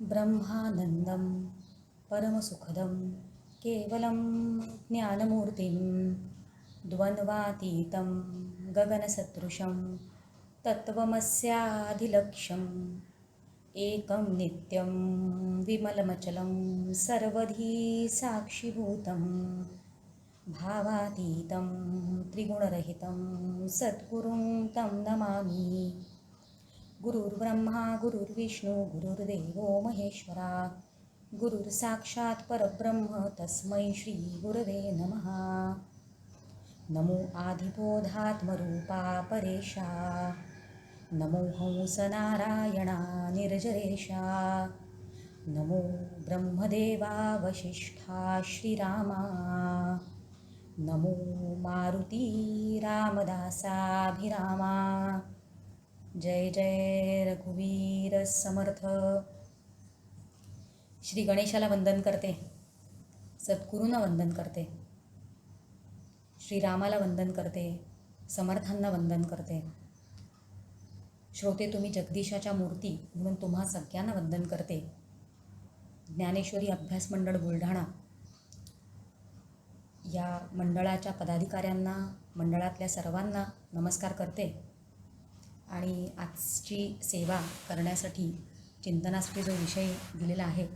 ब्रह्मानन्दं परमसुखदं केवलं ज्ञानमूर्तिं द्वन्द्वातीतं गगनसदृशं तत्त्वमस्याधिलक्ष्यम् एकं नित्यं विमलमचलं सर्वधी साक्षिभूतं भावातीतं त्रिगुणरहितं सद्गुरुं तं नमामि। गुरुर्ब्रह्मा गुरुर्विष्णू गुरुर्देवो महेश्वरा गुरुर्साक्षात् परब्रह्म तस्मै श्री गुरवे नमः। नमो आदिबोधात्मरूपा परेशा नमो हंसनारायणा निर्जरेशा नमो ब्रह्मदेवा वसिष्ठा श्रीरामा नमो मारुती रामदासाभिरामा। जय जय रघुवीर समर्थ। श्री गणेशाला वंदन करते, सद्गुरूंना वंदन करते, श्रीरामाला वंदन करते, समर्थांना वंदन करते। श्रोते तुम्ही जगदीशाच्या मूर्ती म्हणून तुम्हा सगळ्यांना वंदन करते। ज्ञानेश्वरी अभ्यास मंडळ बुलढाणा या मंडळाच्या पदाधिकाऱ्यांना, मंडळातल्या सर्वांना नमस्कार करते आणि आजची सेवा करण्यासाठी चिंतनासाठी जो विषय दिलेला आहे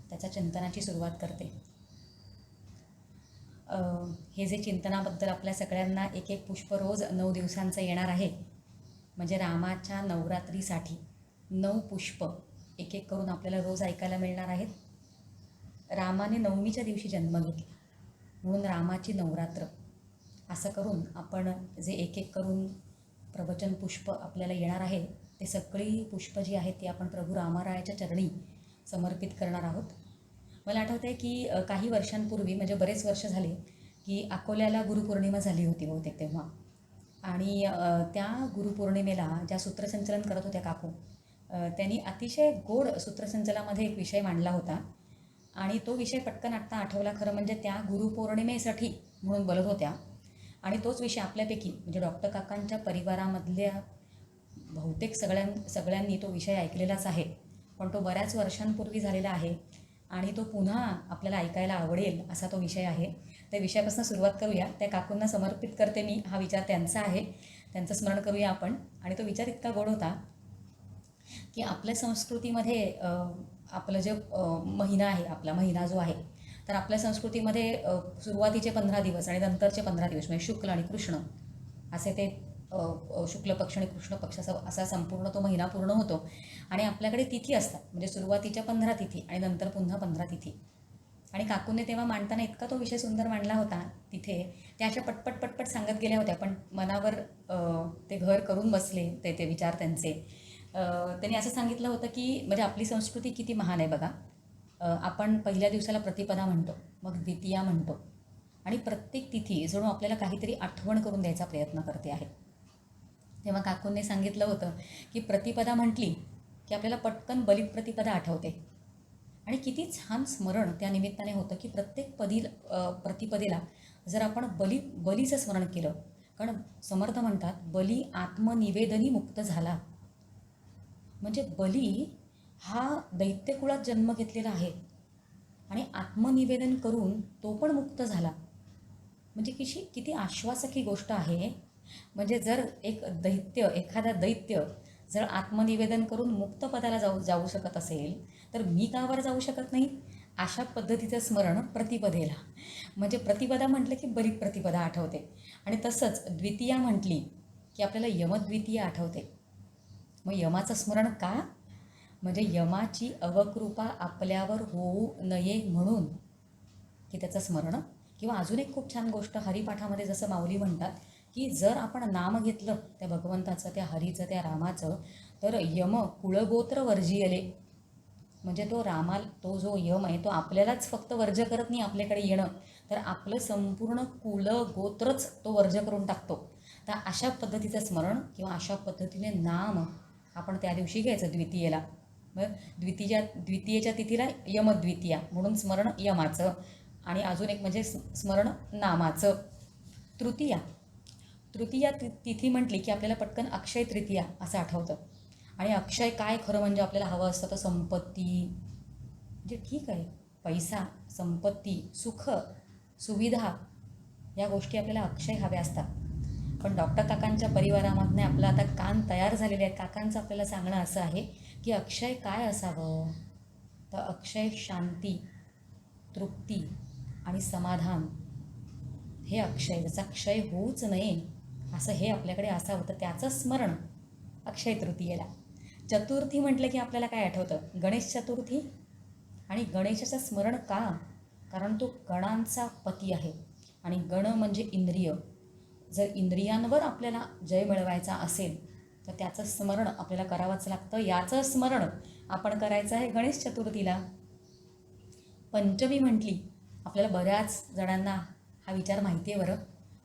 त्याच्या चिंतनाची सुरुवात करते। हे जे चिंतनाबद्दल आपल्या सगळ्यांना एक एक पुष्प रोज 9 दिवसांचं येणार आहे, म्हणजे रामाच्या नवरात्रीसाठी 9 पुष्प एक एक करून आपल्याला रोज ऐकायला मिळणार आहेत। रामाने नवमीच्या दिवशी जन्म घेतला म्हणून रामाची नवरात्र असं करून आपण जे एक एक करून प्रवचन पुष्प आपल्याला येणार आहे ते सगळी पुष्प जी आहेत ती आपण प्रभू रामारायाच्या चरणी समर्पित करणार आहोत। मला आठवतं आहे की काही वर्षांपूर्वी, म्हणजे बरेच वर्ष झाले, की अकोल्याला गुरुपौर्णिमा झाली होती बहुतेक तेव्हा, आणि त्या गुरुपौर्णिमेला ज्या सूत्रसंचलन करत होत्या काकू, त्यांनी अतिशय गोड सूत्रसंचलामध्ये एक विषय मांडला होता आणि तो विषय पटकन आत्ता आठवला। खरं म्हणजे त्या गुरुपौर्णिमेसाठी म्हणून बोलत होत्या आणि तोच विषय आपल्यापैकी म्हणजे डॉक्टर काकांच्या परिवारामधल्या बहुतेक सगळ्यांनी तो विषय ऐकलेलाच आहे, पण तो बऱ्याच वर्षांपूर्वी झालेला आहे आणि तो पुन्हा आपल्याला ऐकायला आवडेल असा तो विषय आहे। त्या विषयापासून सुरुवात करूया। त्या काकूंना समर्पित करते मी, हा विचार त्यांचा आहे, त्यांचं स्मरण करूया आपण। आणि तो विचार इतका गोड होता की आपल्या संस्कृतीमध्ये आपलं जे महिना आहे, आपला महिना जो आहे, तर आपल्या संस्कृतीमध्ये सुरुवातीचे 15 दिवस आणि नंतरचे 15 दिवस म्हणजे शुक्ल आणि कृष्ण असे ते शुक्ल पक्ष आणि कृष्ण पक्ष असा संपूर्ण तो महिना पूर्ण होतो आणि आपल्याकडे तिथी असतात, म्हणजे सुरुवातीच्या 15 तिथी आणि नंतर पुन्हा 15 तिथी। आणि काकूने तेव्हा मांडताना इतका तो विषय सुंदर मांडला होता तिथे, त्या अशा पटपट पटपट सांगत गेल्या होत्या, पण मनावर ते घर करून बसले ते विचार त्यांचे। त्यांनी असं सांगितलं होतं की म्हणजे आपली संस्कृती किती महान आहे बघा। आपण पहिल्या दिवसाला प्रतिपदा म्हणतो, मग द्वितीया म्हणतो आणि प्रत्येक तिथी जणू आपल्याला काहीतरी आठवण करून द्यायचा प्रयत्न करते आहे। तेव्हा काकूंनी सांगितलं होतं की प्रतिपदा म्हटली की आपल्याला पटकन बलिप्रतिपदा आठवते आणि किती छान स्मरण त्या निमित्ताने होतं की प्रत्येक प्रतिपदेला जर आपण बलीचं स्मरण केलं, कारण समर्थ म्हणतात बली आत्मनिवेदनी मुक्त झाला, म्हणजे बली हा दैत्यकुळात जन्म घेतलेला आहे आणि आत्मनिवेदन करून तो पण मुक्त झाला, म्हणजे किती आश्वासक ही गोष्ट आहे। म्हणजे जर एखादा दैत्य जर आत्मनिवेदन करून मुक्तपदाला जाऊ शकत असेल तर मी का बरं जाऊ शकत नाही, अशा पद्धतीचं स्मरण प्रतिपदेला, म्हणजे प्रतिपदा म्हटलं की बलिप्रतिपदा आठवते। आणि तसंच द्वितीया म्हटली की आपल्याला यमद्वितीय आठवते। मग यमाचं स्मरण का, म्हणजे यमाची अवकृपा आपल्यावर होऊ नये म्हणून की त्याचं स्मरण। किंवा अजून एक खूप छान गोष्ट हरिपाठामध्ये जसं माऊली म्हणतात की जर आपण नाम घेतलं त्या भगवंताचं, त्या हरीचं, त्या रामाचं, तर यम कुळगोत्र वर्जियले, म्हणजे तो जो यम आहे तो आपल्यालाच फक्त वर्ज्य करत नाही आपल्याकडे येणं, तर आपलं संपूर्ण कुलगोत्रच तो वर्ज्य करून टाकतो। तर अशा पद्धतीचं स्मरण किंवा अशा पद्धतीने नाम आपण त्या दिवशी घ्यायचं द्वितीयेला। मग द्वितीयेच्या तिथीला यमद्वितीया म्हणून स्मरण यमाचं, आणि अजून एक म्हणजे स्मरण नामाचं। तृतीया तिथी म्हटली की आपल्याला पटकन अक्षय तृतीया असं आठवतं आणि अक्षय काय खरं म्हणजे आपल्याला हवं असतं तर संपत्ती, म्हणजे ठीक आहे, पैसा, संपत्ती, सुख, सुविधा, या गोष्टी आपल्याला अक्षय हव्या असतात. पण डॉक्टर काकांच्या परिवारामधने आपलं आता कान तयार झालेले आहेत. काकांचं आपल्याला सांगणं असं आहे की अक्षय काय असावं, तर अक्षय शांती, तृप्ती आणि समाधान हे अक्षय, ज्याचा क्षय होऊच नये असं हे आपल्याकडे असावं, तर त्याचं स्मरण अक्षय तृतीयेला. चतुर्थी म्हटलं की आपल्याला काय आठवतं, गणेश चतुर्थी. आणि गणेशाचं स्मरण का, कारण तो गणांचा पती आहे. आणि गण म्हणजे इंद्रिय. जर इंद्रियांवर आपल्याला जय मिळवायचा असेल तर त्याचं स्मरण आपल्याला करावंच लागतं. याचं स्मरण आपण करायचं आहे गणेश चतुर्थीला. पंचमी म्हटली, आपल्याला बऱ्याच जणांना हा विचार माहिती आहे बरं,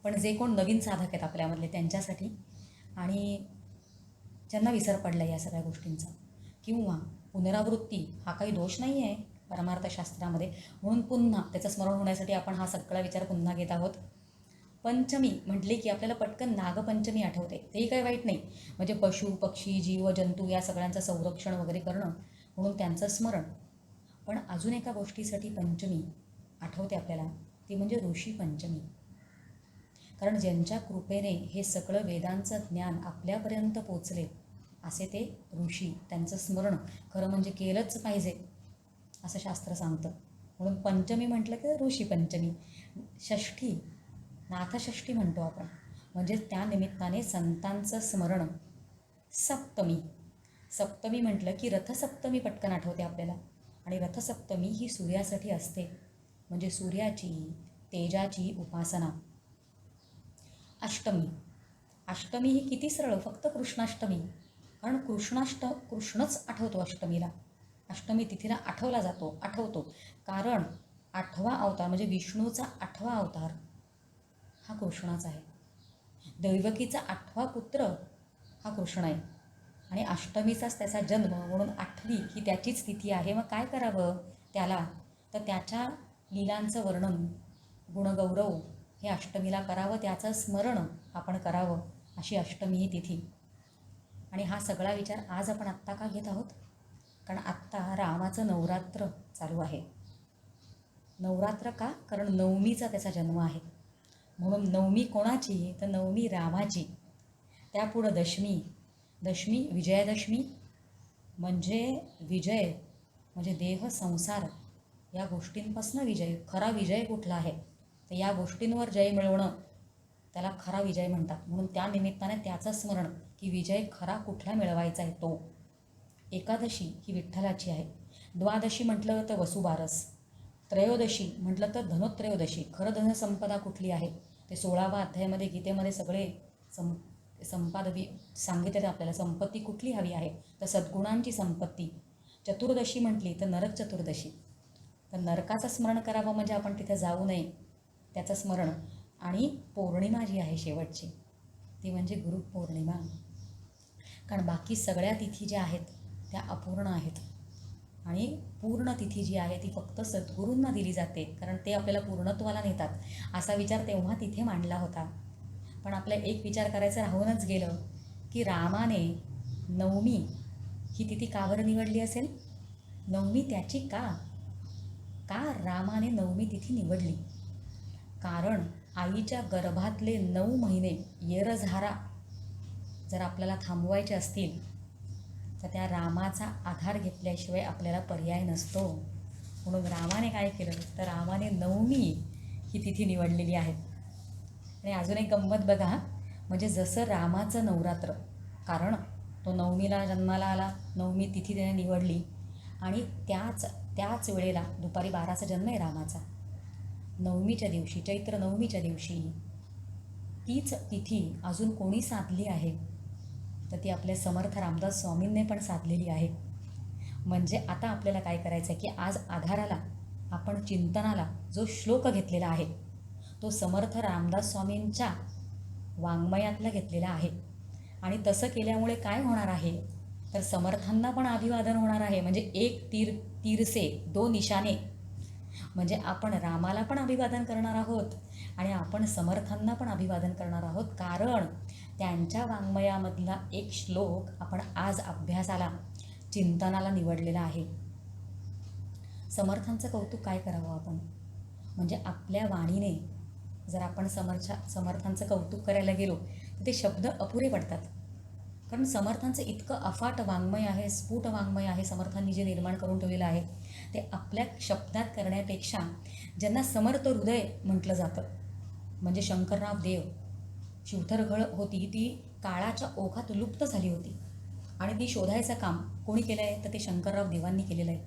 पण जे कोण नवीन साधक आहेत आपल्यामधले त्यांच्यासाठी, आणि ज्यांना विसर पडला या सगळ्या गोष्टींचा, किंवा पुनरावृत्ती हा काही दोष नाही आहे परमार्थशास्त्रामध्ये, म्हणून पुन्हा त्याचं स्मरण होण्यासाठी आपण हा सगळा विचार पुन्हा घेत आहोत. पंचमी म्हटले की आपल्याला पटकन नागपंचमी आठवते, तेही काही वाईट नाही, म्हणजे पशु पक्षी जीव जंतू या सगळ्यांचं संरक्षण वगैरे करणं, म्हणून त्यांचं स्मरण. पण अजून एका गोष्टीसाठी पंचमी आठवते आपल्याला, ती म्हणजे ऋषी पंचमी. कारण ज्यांच्या कृपेने हे सगळं वेदांचं ज्ञान आपल्यापर्यंत पोचले असे ते ऋषी, त्यांचं स्मरण खरं म्हणजे केलंच पाहिजे असं शास्त्र सांगतं. म्हणून पंचमी म्हटलं की ऋषी पंचमी. षष्ठी, नाथषष्ठी म्हणतो आपण, म्हणजे त्या निमित्ताने संतांचं स्मरण. सप्तमी, सप्तमी म्हटलं की रथसप्तमी पटकन आठवते आपल्याला, आणि रथसप्तमी ही सूर्यासाठी असते, म्हणजे सूर्याची तेजाची उपासना. अष्टमी, अष्टमी ही किती सरळ, फक्त कृष्णाष्टमी, कारण कृष्णच आठवतो अष्टमीला. अष्टमी तिथीला आठवतो कारण 8वा अवतार म्हणजे विष्णूचा 8वा अवतार हा कृष्णाचा आहे. दैवकीचा 8वा पुत्र हा कृष्ण आहे, आणि अष्टमीचाच त्याचा जन्म, म्हणून 8वी ही त्याचीच तिथी आहे. मग काय करावं त्याला, तर त्याच्या लीलांचं वर्णन, गुणगौरव हे अष्टमीला करावं, त्याचं स्मरण आपण करावं, अशी अष्टमी ही तिथी. आणि हा सगळा विचार आज आपण आत्ता का घेत आहोत, कारण आत्ता रामाचं नवरात्र चालू आहे. नवरात्र का, कारण नवमीचा त्याचा जन्म आहे, म्हणून नवमी कोणाची, तर नवमी रामाची. त्यापुढं दशमी, दशमी विजयादशमी, म्हणजे विजय, म्हणजे देह संसार या गोष्टींपासून विजय. खरा विजय कुठला आहे, तर या गोष्टींवर जय मिळवणं त्याला खरा विजय म्हणतात. म्हणून त्या निमित्ताने त्याचं स्मरण की विजय खरा कुठला मिळवायचा आहे तो. एकादशी ही विठ्ठलाची आहे. द्वादशी म्हटलं तर वसुबारस. त्रयोदशी म्हटलं तर धनोत्रयोदशी, खरं धनसंपदा कुठली आहे ते 16वा अध्यायामध्ये गीतेमध्ये सगळे संपादवी सांगितले आपल्याला. संपत्ती कुठली हवी आहे, तर सद्गुणांची संपत्ती. चतुर्दशी म्हटली तर नरक चतुर्दशी, तर नरकाचं स्मरण करावं म्हणजे आपण तिथे जाऊ नये, त्याचं स्मरण. आणि पौर्णिमा जी आहे शेवटची, ती म्हणजे गुरुपौर्णिमा. कारण बाकी सगळ्या तिथी ज्या आहेत त्या अपूर्ण आहेत, आणि पूर्ण तिथी जी आहे ती फक्त सद्गुरूंना दिली जाते, कारण ते आपल्याला पूर्णत्वाला नेतात. असा विचार तेव्हा तिथे मांडला होता. पण आपल्या एक विचार करायचं राहूनच गेलं की रामाने नवमी ही तिथी का बरं निवडली असेल. नवमी त्याची का रामाने नवमी तिथी निवडली, कारण आईच्या गर्भातले 9 महिने येरझारा जर आपल्याला थांबवायचे असतील तर त्या रामाचा आधार घेतल्याशिवाय आपल्याला पर्याय नसतो. म्हणून रामाने काय केलं, तर रामाने नवमी ही तिथी निवडलेली आहे. आणि अजून एक गंमत बघा, म्हणजे जसं रामाचं नवरात्र, कारण तो नवमीला जन्माला आला, नवमी तिथी त्याने निवडली, आणि त्याच वेळेला दुपारी 12चा जन्म आहे रामाचा. नवमीच्या दिवशी, चैत्र नवमीच्या दिवशी तीच तिथी अजून कोणी साधली आहे, तर ती आपल्या समर्थ रामदास स्वामींनी पण साधलेली आहे. म्हणजे आता आपल्याला काय करायचं आहे की आज आधाराला आपण चिंतनाला जो श्लोक घेतलेला आहे तो समर्थ रामदास स्वामींच्या वाङ्मयातला घेतलेला आहे. आणि तसं केल्यामुळे काय होणार आहे, तर समर्थांना पण अभिवादन होणार आहे. म्हणजे एक तीर से दो निशाने, म्हणजे आपण रामाला पण अभिवादन करणार आहोत आणि आपण समर्थांना पण अभिवादन करणार आहोत. कारण त्यांच्या वाङ्मयामधला एक श्लोक आपण आज अभ्यासाला, चिंतनाला निवडलेला आहे. समर्थांचं कौतुक काय करावं आपण, म्हणजे आपल्या वाणीने जर आपण समर्थांचं कौतुक करायला गेलो तर ते शब्द अपुरे पडतात. कारण समर्थांचं इतकं अफाट वाङ्मय आहे, स्फुट वाङ्मय आहे समर्थांनी जे निर्माण करून ठेवलेलं आहे, ते आपल्या शब्दात करण्यापेक्षा ज्यांना समर्थ हृदय म्हटलं जातं, म्हणजे शंकरराव देव, शिवथरघळ होती ती काळाच्या ओघात लुप्त झाली होती आणि ती शोधायचं काम कोणी केलं आहे तर ते शंकरराव देवांनी केलेलं आहे.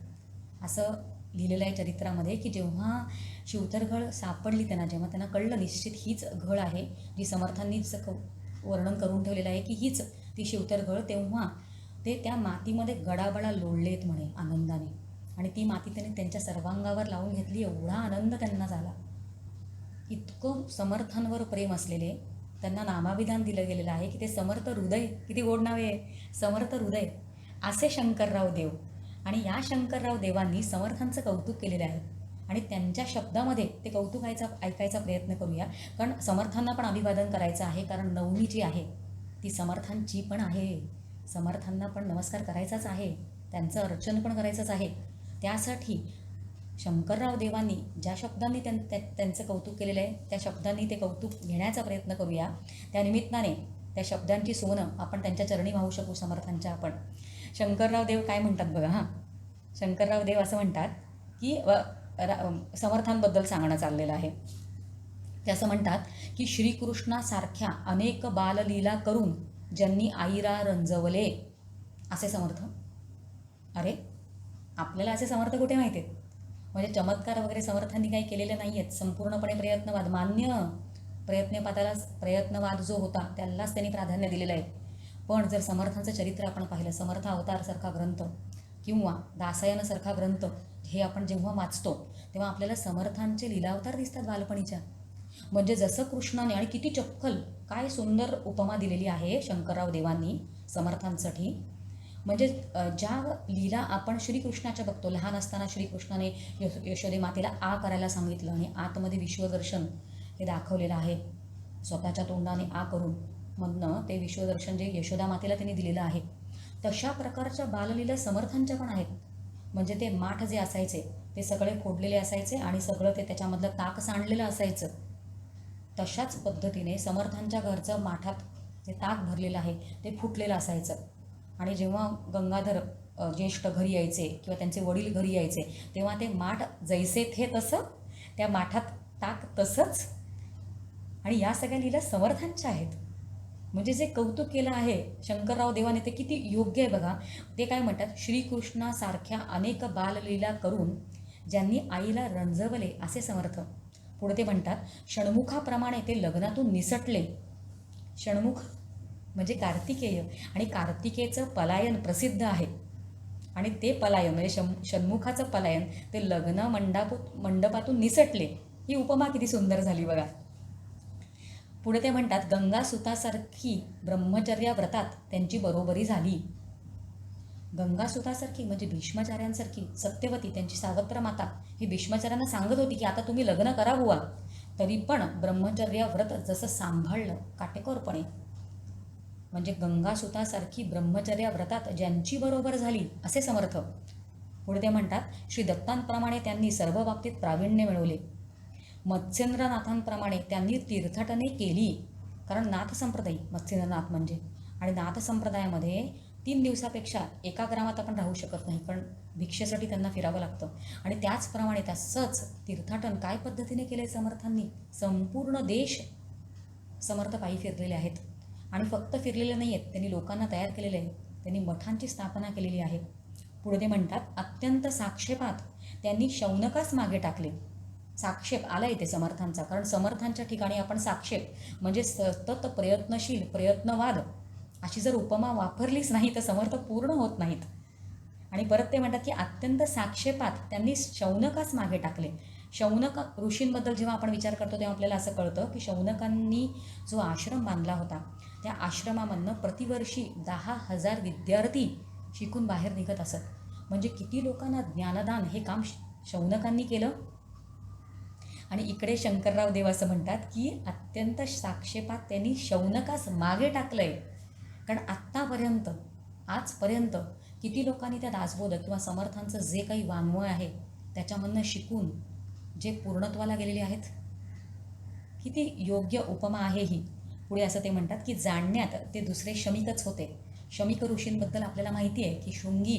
असं लिहिलेलं आहे चरित्रामध्ये की जेव्हा शिवथरघळ सापडली जेव्हा त्यांना कळलं निश्चित हीच घळ आहे जी समर्थांनीच वर्णन करून ठेवलेलं आहे की हीच ती शिवथरघळ, तेव्हा ते त्या मातीमध्ये गडाबडा लोळलेत म्हणे आनंदाने, आणि ती माती त्यांनी त्यांच्या सर्वांगावर लावून घेतली. एवढा आनंद त्यांना झाला. इतकं समर्थांवर प्रेम असलेले त्यांना नामाभिधान दिलं गेलेलं आहे की ते समर्थ हृदय, किती गोड नाव आहे, समर्थ हृदय असे शंकरराव देव. आणि या शंकरराव देवांनी समर्थांचं कौतुक केलेलं आहे आणि त्यांच्या शब्दामध्ये ते कौतुक ऐकायचा प्रयत्न करूया. कारण समर्थांना पण अभिवादन करायचं आहे, कारण नवमी जी आहे ती समर्थांची पण आहे. समर्थांना पण नमस्कार करायचाच आहे, त्यांचं अर्चन पण करायचंच आहे. त्यासाठी शंकरराव देवांनी ज्या शब्दांनी त्यांचं कौतुक केलेलं आहे त्या शब्दांनी ते कौतुक घेण्याचा प्रयत्न करूया. त्या निमित्ताने त्या शब्दांची सोनं आपण त्यांच्या चरणी वाहू शकू समर्थांच्या. आपण शंकरराव देव काय म्हणतात बघा. शंकरराव देव असं म्हणतात की समर्थांबद्दल सांगणं चाललेलं आहे. ते असं म्हणतात की श्रीकृष्णासारख्या अनेक बाललीला करून ज्यांनी आईरा रंजवले असे समर्थ. अरे आपल्याला असे समर्थ कुठे माहिती आहेत? म्हणजे चमत्कार वगैरे समर्थांनी काही केलेले नाही आहेत. संपूर्णपणे प्रयत्नवाद, मान्य प्रयत्नवाद जो होता त्यालाच त्यांनी प्राधान्य दिलेलं आहे. पण जर समर्थांचं चरित्र आपण पाहिलं, समर्थ अवतारसारखा ग्रंथ किंवा दासायनसारखा ग्रंथ हे आपण जेव्हा वाचतो तेव्हा आपल्याला समर्थांचे लीलावतार दिसतात बालपणीच्या. म्हणजे जसं कृष्णाने, आणि किती चपखल, काय सुंदर उपमा दिलेली आहे शंकरराव देवांनी समर्थांसाठी. म्हणजे ज्या लीला आपण श्रीकृष्णाच्या बघतो, लहान असताना श्रीकृष्णाने यशोदे मातेला आ करायला सांगितलं आणि आतमध्ये विश्वदर्शन हे दाखवलेलं आहे. स्वतःच्या तोंडाने आ करून मधनं ते विश्वदर्शन जे यशोदा मातेला त्यांनी दिलेलं आहे. तशा प्रकारच्या बाललीला समर्थांच्या पण आहेत. म्हणजे ते माठ जे असायचे ते सगळे फोडलेले असायचे आणि सगळं ते त्याच्यामधलं ताक सांडलेलं असायचं. तशाच पद्धतीने समर्थांच्या घरचं माठात जे ताक भरलेलं आहे ते फुटलेलं असायचं. आणि जेव्हा गंगाधर ज्येष्ठ घरी यायचे किंवा त्यांचे वडील घरी यायचे तेव्हा ते माठ जैसे थे तसं, त्या माठात ताक तसंच. आणि या सगळ्या लीला समर्थांच्या आहेत. म्हणजे जे कौतुक केलं आहे शंकरराव देवाने ते किती योग्य आहे बघा. ते काय म्हणतात, श्रीकृष्णासारख्या अनेक बाललीला करून ज्यांनी आईला रंजवले असे समर्थ. पुढे ते म्हणतात, षण्मुखाप्रमाणे ते लग्नातून निसटले. षण्मुख म्हणजे कार्तिकेय, आणि कार्तिकेयचं पलायन प्रसिद्ध आहे. आणि ते पलायन म्हणजे षण्मुखाचं पलायन ते लग्न मंडपातून निसटले. ही उपमा किती सुंदर झाली बघा. पुढे ते म्हणतात, गंगासुतासारखी ब्रह्मचर्या व्रतात त्यांची बरोबरी झाली. गंगासुतासारखी म्हणजे भीष्माचार्यांसारखी सत्यवती, त्यांची सावत्र माता, ही भीष्माचार्यांना सांगत होती की आता तुम्ही लग्न करा बुवा. तरी पण ब्रह्मचर्या व्रत जसं सांभाळलं काटेकोरपणे. म्हणजे गंगासुतासारखी ब्रह्मचर्या व्रतात ज्यांची बरोबर झाली असे समर्थ. पुढे ते म्हणतात, श्री दत्तांप्रमाणे त्यांनी सर्व बाबतीत प्रावीण्य मिळवले. मत्स्येंद्रनाथांप्रमाणे त्यांनी तीर्थाटने केली. कारण नाथ संप्रदाय मत्स्येंद्रनाथ म्हणजे, आणि नाथ संप्रदायामध्ये 3 दिवसापेक्षा एका ग्रामात आपण राहू शकत नाही, कारण भिक्षेसाठी त्यांना फिरावं लागतं. आणि त्याचप्रमाणे तसंच तीर्थाटन काय पद्धतीने केले समर्थांनी. संपूर्ण देश समर्थ पायी फिरलेले आहेत. आणि फक्त फिरलेले नाही आहेत, त्यांनी लोकांना तयार केलेले आहे, त्यांनी मठांची स्थापना केलेली आहे. पुढे ते म्हणतात, अत्यंत साक्षेपात त्यांनी शौनकास मागे टाकले. साक्षेप आला इथे समर्थांचा, कारण समर्थांच्या ठिकाणी आपण साक्षेप म्हणजे सतत प्रयत्नशील, प्रयत्नवाद अशी जर उपमा वापरलीच नाही तर समर्थ पूर्ण होत नाहीत. आणि परत ते म्हणतात की अत्यंत साक्षेपात त्यांनी शौनकास मागे टाकले. शौनक ऋषींबद्दल जेव्हा आपण विचार करतो तेव्हा आपल्याला असं कळतं की शौनकांनी जो आश्रम बांधला होता त्या आश्रमामधनं प्रतिवर्षी 10,000 विद्यार्थी शिकून बाहेर निघत असत. म्हणजे किती लोकांना ज्ञानदान हे काम शौनकांनी केलं. आणि इकडे शंकरराव देव असं म्हणतात की अत्यंत साक्षेपात त्यांनी शौनकास मागे टाकलंय. कारण आजपर्यंत किती लोकांनी त्या दासबोधक किंवा समर्थांचं जे काही वाङ्मय आहे त्याच्यामधनं शिकून जे पूर्णत्वाला गेलेले आहेत. किती योग्य उपमा आहे ही. पुढे असं ते म्हणतात की जाणण्यात ते दुसरे शमिकच होते. शमिक ऋषींबद्दल आपल्याला माहिती आहे की शृंगी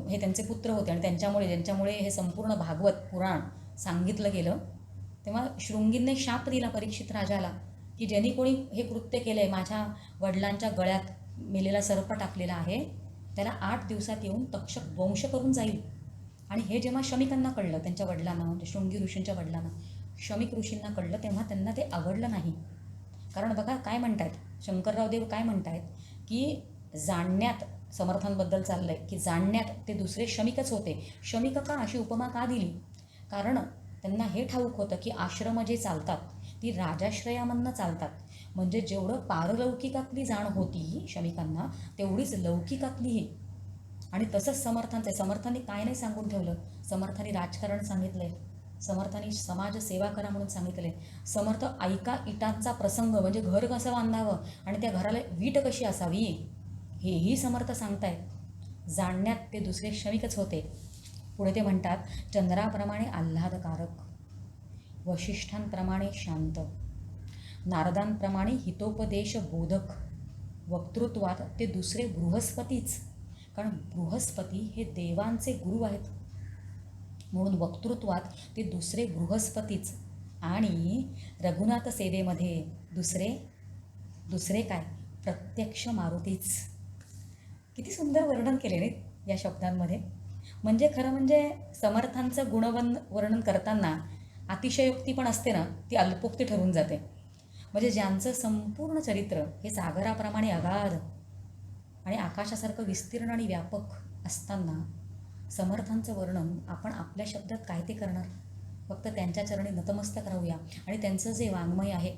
हे त्यांचे पुत्र होते आणि ज्यांच्यामुळे हे संपूर्ण भागवत पुराण सांगितलं गेलं. तेव्हा शृंगींनी शाप दिला परीक्षित राजाला की ज्यांनी कोणी हे कृत्य केलं आहे, माझ्या वडिलांच्या गळ्यात मेलेला सर्प टाकलेला आहे, त्याला 8 दिवसात येऊन तक्षक वंश करून जाईल. आणि हे जेव्हा शमिकांना कळलं, त्यांच्या वडिलांना म्हणजे शृंगी ऋषींच्या वडिलांना शमिक ऋषींना कळलं, तेव्हा त्यांना ते आवडलं नाही. कारण बघा काय म्हणतायत शंकरराव देव, काय म्हणतायत की जाणण्यात समर्थांबद्दल चाललं आहे की जाणण्यात ते दुसरे शमिकच होते. शमिक का अशी उपमा का दिली? कारण त्यांना हे ठाऊक होतं की आश्रम जे चालतात ती राजाश्रयामधनं चालतात. म्हणजे जेवढं पारलौकिकातली जाण होती शमिकांना, तेवढीच लौकिकातलीही. आणि तसंच समर्थांनी काय नाही सांगून ठेवलं. समर्थांनी राजकारण सांगितलंय, समर्थांनी समाजसेवा करा म्हणून सांगितलंय. समर्थ ऐका इटांचा प्रसंग, म्हणजे घर कसं बांधावं आणि त्या घराला वीट कशी असावी हेही समर्थ सांगतायत. जाणण्यात ते दुसरे शमिकच होते. पुढे ते म्हणतात, चंद्राप्रमाणे आल्हादकारक, वशिष्ठांप्रमाणे शांत, नारदांप्रमाणे हितोपदेश बोधक, वक्तृत्वात ते दुसरे बृहस्पतीच. कारण बृहस्पती हे देवांचे गुरु आहेत, म्हणून वक्तृत्वात ते दुसरे बृहस्पतीच. आणि रघुनाथ सेवेमध्ये दुसरे काय, प्रत्यक्ष मारुतीच. किती सुंदर वर्णन केले रे या शब्दांमध्ये. म्हणजे खरं म्हणजे समर्थांचं वर्णन करताना अतिशयोक्ती पण असते ना, ती अल्पोक्ती ठरून जाते. म्हणजे ज्यांचं संपूर्ण चरित्र हे सागराप्रमाणे अगाध आणि आकाशासारखं विस्तीर्ण आणि व्यापक असताना समर्थांचं वर्णन आपण आपल्या शब्दात काय ते करणार. फक्त त्यांच्या चरणी नतमस्तक राहूया आणि त्यांचं जे वाङ्मय आहे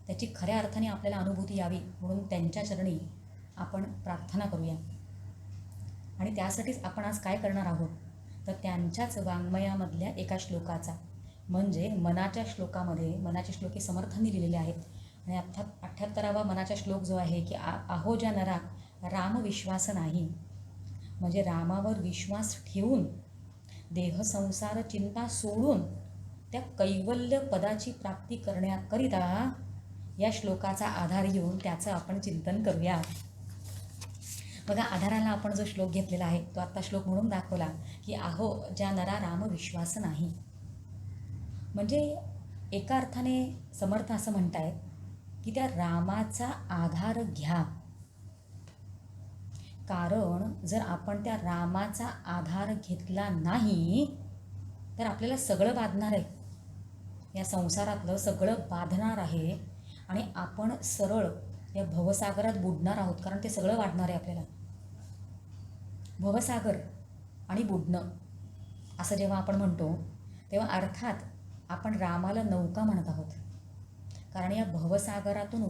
त्याची खऱ्या अर्थाने आपल्याला अनुभूती यावी म्हणून त्यांच्या चरणी आपण प्रार्थना करूया. आणि त्यासाठीच आपण आज काय करणार आहोत, तर त्यांच्याच वाङ्मयामधल्या एका श्लोकाचा, म्हणजे मनाच्या श्लोके समर्थांनी लिहिलेले आहेत. आणि 78वा मनाचा श्लोक जो आहे की आहो ज्या नरा राम विश्वास नाही, म्हणजे रामावर विश्वास ठेवून देह संसार चिंता सोडून त्या कैवल्य पदाची प्राप्ती करण्याकरिता या श्लोकाचा आधार घेऊन त्याचं आपण चिंतन करूया. बघा, आधाराला आपण जो श्लोक घेतलेला आहे तो आत्ता श्लोक म्हणून दाखवला की आहो ज्या नरा राम विश्वास नाही. म्हणजे एका अर्थाने समर्थ असं म्हणतायत की त्या रामाचा आधार घ्या. कारण जर आपण त्या रामाचा आधार घेतला नाही तर आपल्याला सगळं बाधणार आहे, या संसारातलं सगळं बाधणार आहे आणि आपण सरळ या भवसागरात बुडणार आहोत. कारण ते सगळं वाढणार आहे आपल्याला. भवसागर आणि बुडणं असं जेव्हा आपण म्हणतो तेव्हा अर्थात आपण रामाला नौका म्हणत आहोत. कारण या भवसागरातून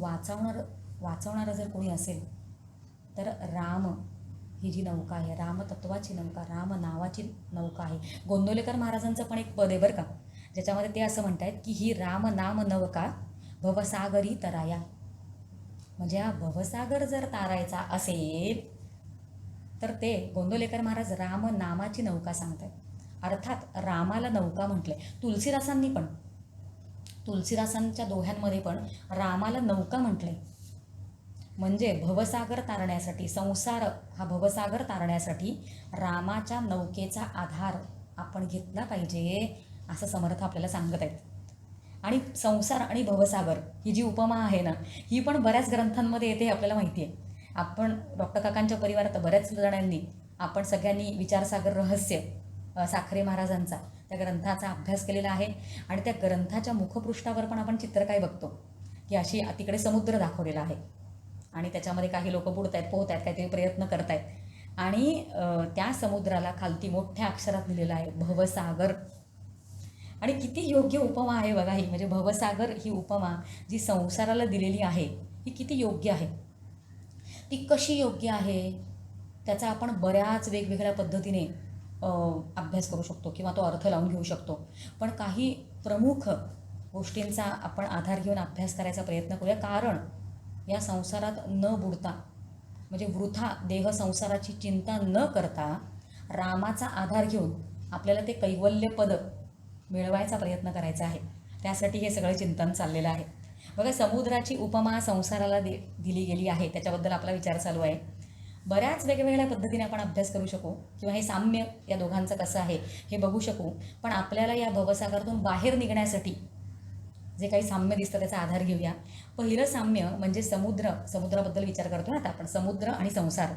वाचवणारं जर कोणी असेल तर राम ही जी नौका आहे, रामतत्वाची नौका, राम नावाची नौका आहे. गोंदवलेकर महाराजांचं पण एक पद आहे बरं का, ज्याच्यामध्ये ते असं म्हणत आहेत की ही राम नाम नौका भवसागरी तराया. म्हणजे हा भवसागर जर तारायचा असेल तर ते गोंदवलेकर महाराज राम नामाची नौका सांगतात. अर्थात रामाला नौका म्हटलंय. तुलसीदासांच्या दोह्यांमध्ये पण रामाला नौका म्हटलंय. म्हणजे भवसागर तारण्यासाठी, संसार हा भवसागर तारण्यासाठी रामाच्या नौकेचा आधार आपण घेतला पाहिजे असं समर्थ आपल्याला सांगत आहेत. आणि संसार आणि भवसागर ही जी उपमा आहे ना, ही पण बऱ्याच ग्रंथांमध्ये येते, आपल्याला माहिती आहे. आपण डॉक्टर काकांच्या परिवारात बऱ्याच जणांनी, आपण सगळ्यांनी विचारसागर रहस्य साखरे महाराजांचा त्या ग्रंथाचा अभ्यास केलेला आहे. आणि त्या ग्रंथाच्या मुखपृष्ठावर पण आपण चित्र काय बघतो की अशी तिकडे समुद्र दाखवलेला आहे आणि त्याच्यामध्ये काही लोक पोहत आहेत, काहीतरी प्रयत्न करत आहेत आणि त्या समुद्राला खालती मोठ्या अक्षरात लिहिलेलं आहे भवसागर. आणि किती योग्य उपमा आहे बघा ही. म्हणजे भवसागर ही उपमा जी संसाराला दिलेली आहे ही किती योग्य आहे. ती कशी योग्य आहे त्याचा आपण बऱ्याच वेगवेगळ्या पद्धतीने अभ्यास करू शकतो किंवा तो अर्थ लावून घेऊ शकतो. पण काही प्रमुख गोष्टींचा आपण आधार घेऊन अभ्यास करायचा प्रयत्न करूया. कारण या संसारात न बुडता म्हणजे वृथा देह संसाराची चिंता न करता रामाचा आधार घेऊन आपल्याला ते कैवल्य पद मिळवायचा प्रयत्न करायचा आहे. त्यासाठी हे सगळं चिंतन चाललेलं आहे. बघा, समुद्राची उपमा संसाराला दिली गेली आहे. त्याच्याबद्दल आपला विचार चालू आहे. बऱ्याच वेगवेगळ्या पद्धतीने आपण अभ्यास करू शकू किंवा हे साम्य या दोघांचं कसं आहे हे बघू शकू. पण आपल्याला या भवसागरातून बाहेर निघण्यासाठी जे काही साम्य दिसतं त्याचा आधार घेऊया. पहिलं साम्य म्हणजे समुद्राबद्दल विचार करतो ना आता आपण. समुद्र आणि संसार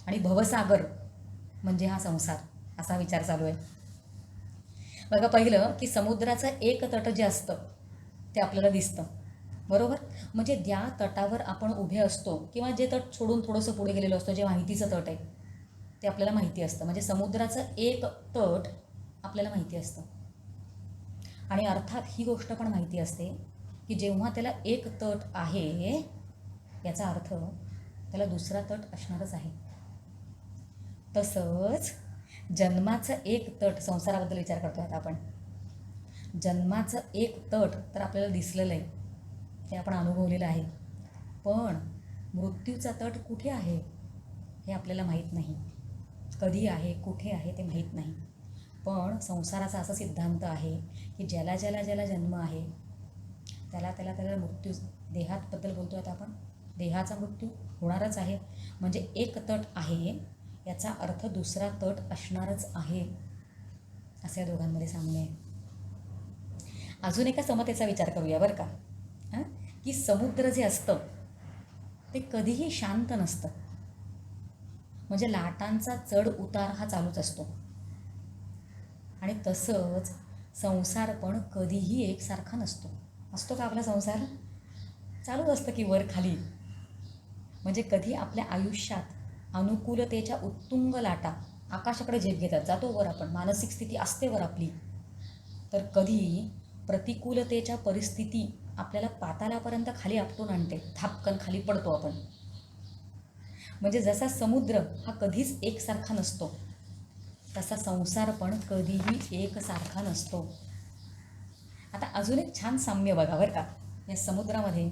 आणि भवसागर म्हणजे हा संसार, असा विचार चालू आहे. बघा, पहिलं की समुद्राचं एक तट जे असतं ते आपल्याला दिसतं, बरोबर. म्हणजे ज्या तटावर आपण उभे असतो किंवा जे तट सोडून थोडंसं पुढे गेलेलं असतं, जे माहितीचं तट आहे ते आपल्याला माहिती असतं. म्हणजे समुद्राचं एक तट आपल्याला माहिती असतं. आणि अर्थात ही गोष्ट पण माहिती असते की जेव्हा त्याला एक तट आहे याचा अर्थ त्याला दुसरा तट असणारच आहे. तसंच जन्माचं एक तट, संसाराबद्दल विचार करतोय आता आपण. जन्माचं एक तट तर आपल्याला दिसलेलं आहे, ते आपण अनुभवलेलं आहे. पण मृत्यूचा तट कुठे आहे हे आपल्याला माहीत नाही. कधी आहे, कुठे आहे ते माहीत नाही. पण संसाराचा असा सिद्धांत आहे की ज्याला जन्म आहे त्याला मृत्यू, देहाबद्दल बोलतो आता आपण, देहाचा मृत्यू होणारच आहे. म्हणजे एक तट आहे याचा अर्थ दुसरा तट असणारच आहे, असं या दोघांमध्ये साम्य आहे. अजून एका समतेचा विचार करूया बरं का. की समुद्र जे असतं ते कधीही शांत नसतं. म्हणजे लाटांचा चढ उतार हा चालूच असतो. आणि तसंच संसार पण कधीही एकसारखा नसतो. असतो का आपला संसार? चालूच असतं की वर खाली. म्हणजे कधी आपल्या आयुष्यात अनुकूलतेच्या उत्तुंग लाटा आकाशाकडे झेप घेतात, जातो वर आपण, मानसिक स्थिती असते वर आपली. तर कधी प्रतिकूलतेच्या परिस्थिती आपल्याला पातालापर्यंत खाली आपटून आणते, थापकन खाली पडतो आपण. म्हणजे जसा समुद्र हा कधीच एकसारखा नसतो तसा संसार पण कधीही एकसारखा नसतो. आता अजून एक छान साम्य बघा बरं का या समुद्रामध्ये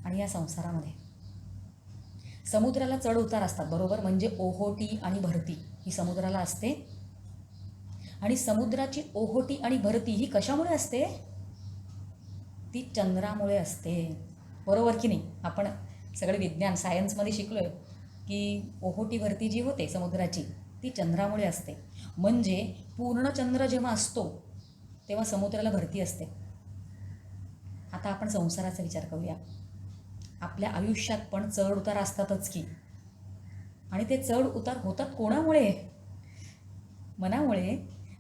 आणि या संसारामध्ये. समुद्राला चढ उतार असतात, बरोबर. म्हणजे ओहोटी आणि भरती ही समुद्राला असते. आणि समुद्राची ओहोटी आणि भरती ही कशामुळे असते? ती चंद्रामुळे असते, बरोबर की नाही. आपण सगळे विज्ञान सायन्समध्ये शिकलो आहे की ओहोटी भरती जी होते समुद्राची ती चंद्रामुळे असते. म्हणजे पूर्ण चंद्र जेव्हा असतो तेव्हा समुद्राला भरती असते. आता आपण संसाराचा विचार करूया. आपल्या आयुष्यात पण चढ उतार असतातच की. आणि ते चढ उतार होतात कोणामुळे? मनामुळे.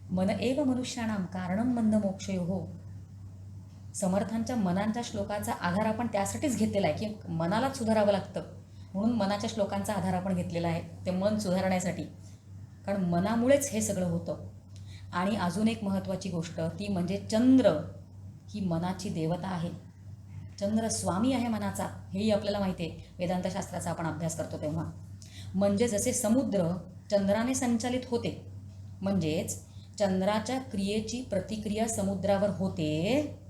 मन एव मनुष्याणाम कारणम मंद मोक्षयोः. समर्थांच्या मनांच्या श्लोकाचा आधार आपण त्यासाठीच घेतलेला आहे की मनालाच सुधारावं लागतं, म्हणून मनाच्या श्लोकांचा आधार आपण घेतलेला आहे ते मन सुधारण्यासाठी. कारण मनामुळेच हे सगळं होतं. आणि अजून एक महत्त्वाची गोष्ट ती म्हणजे चंद्र ही मनाची देवता आहे. चंद्र स्वामी आहे मनाचा, हेही आपल्याला माहिती आहे, वेदांतशास्त्राचा आपण अभ्यास करतो तेव्हा. म्हणजे जसे समुद्र चंद्राने संचालित होते, म्हणजेच चंद्राच्या क्रियेची प्रतिक्रिया समुद्रावर होते,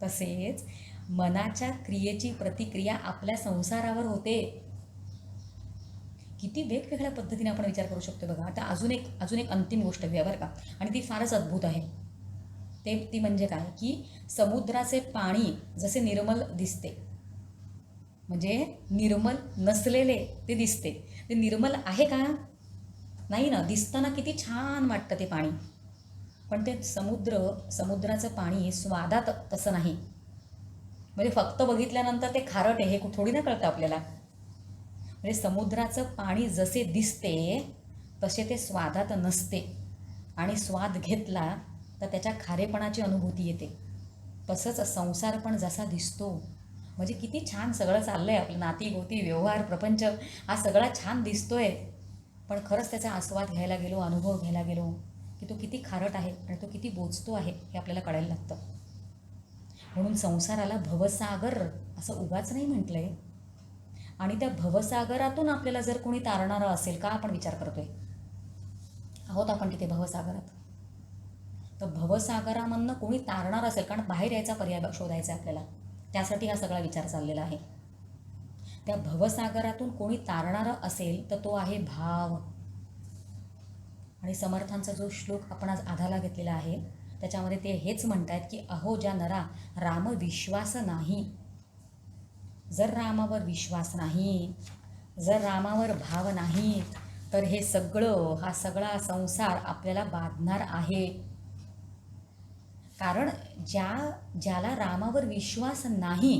तसेच मनाच्या क्रियेची प्रतिक्रिया आपल्या संसारावर होते. किती वेगवेगळ्या पद्धतीने आपण विचार करू शकतो बघा. आता अजून एक अंतिम गोष्ट घेऊया बरं का, आणि ती फारच अद्भुत आहे. ती म्हणजे काय की समुद्राचे पाणी जसे निर्मल दिसते, म्हणजे निर्मल नसलेले ते दिसते, ते निर्मल आहे का? नाही ना. दिसताना किती छान वाटतं ते पाणी, पण ते समुद्राचं पाणी स्वादात तसं नाही. म्हणजे फक्त बघितल्यानंतर ते खारट आहे हे थोडी ना कळतं आपल्याला. म्हणजे समुद्राचं पाणी जसे दिसते तसे ते स्वादात नसते, आणि स्वाद घेतला तर त्याच्या खारेपणाची अनुभूती येते. तसंच संसार पण जसा दिसतो, म्हणजे किती छान सगळं चाललं आहे आपलं, नाती गोती व्यवहार प्रपंच हा सगळा छान दिसतोय, पण खरंच त्याचा आस्वाद घ्यायला गेलो, अनुभव घ्यायला गेलो की तो किती खारट आहे आणि तो किती बोचतो आहे हे आपल्याला कळायला लागतं. म्हणून संसाराला भवसागर असं उगाच नाही म्हटलं आहे. आणि त्या भवसागरातून आपल्याला जर कोणी तारणारं असेल का, आपण विचार करतोय आहोत आपण तिथे भवसागरात, तर भवसागरामधनं कोणी तारणार असेल, कारण बाहेर यायचा पर्याय शोधायचा आहे आपल्याला, त्यासाठी हा सगळा विचार चाललेला आहे. त्या भवसागरातून कोणी तारणारं असेल तर तो आहे भाव. आणि समर्थांचा जो श्लोक आपण आज आधाला घेतलेला आहे त्याच्यामध्ये ते हेच म्हणतायत की अहो ज्या नरा राम विश्वास नाही, जर रामावर विश्वास नाही, जर रामावर भाव नाही, तर हे सगळं, हा सगळा संसार आपल्याला बाधणार आहे. कारण ज्याला रामावर विश्वास नाही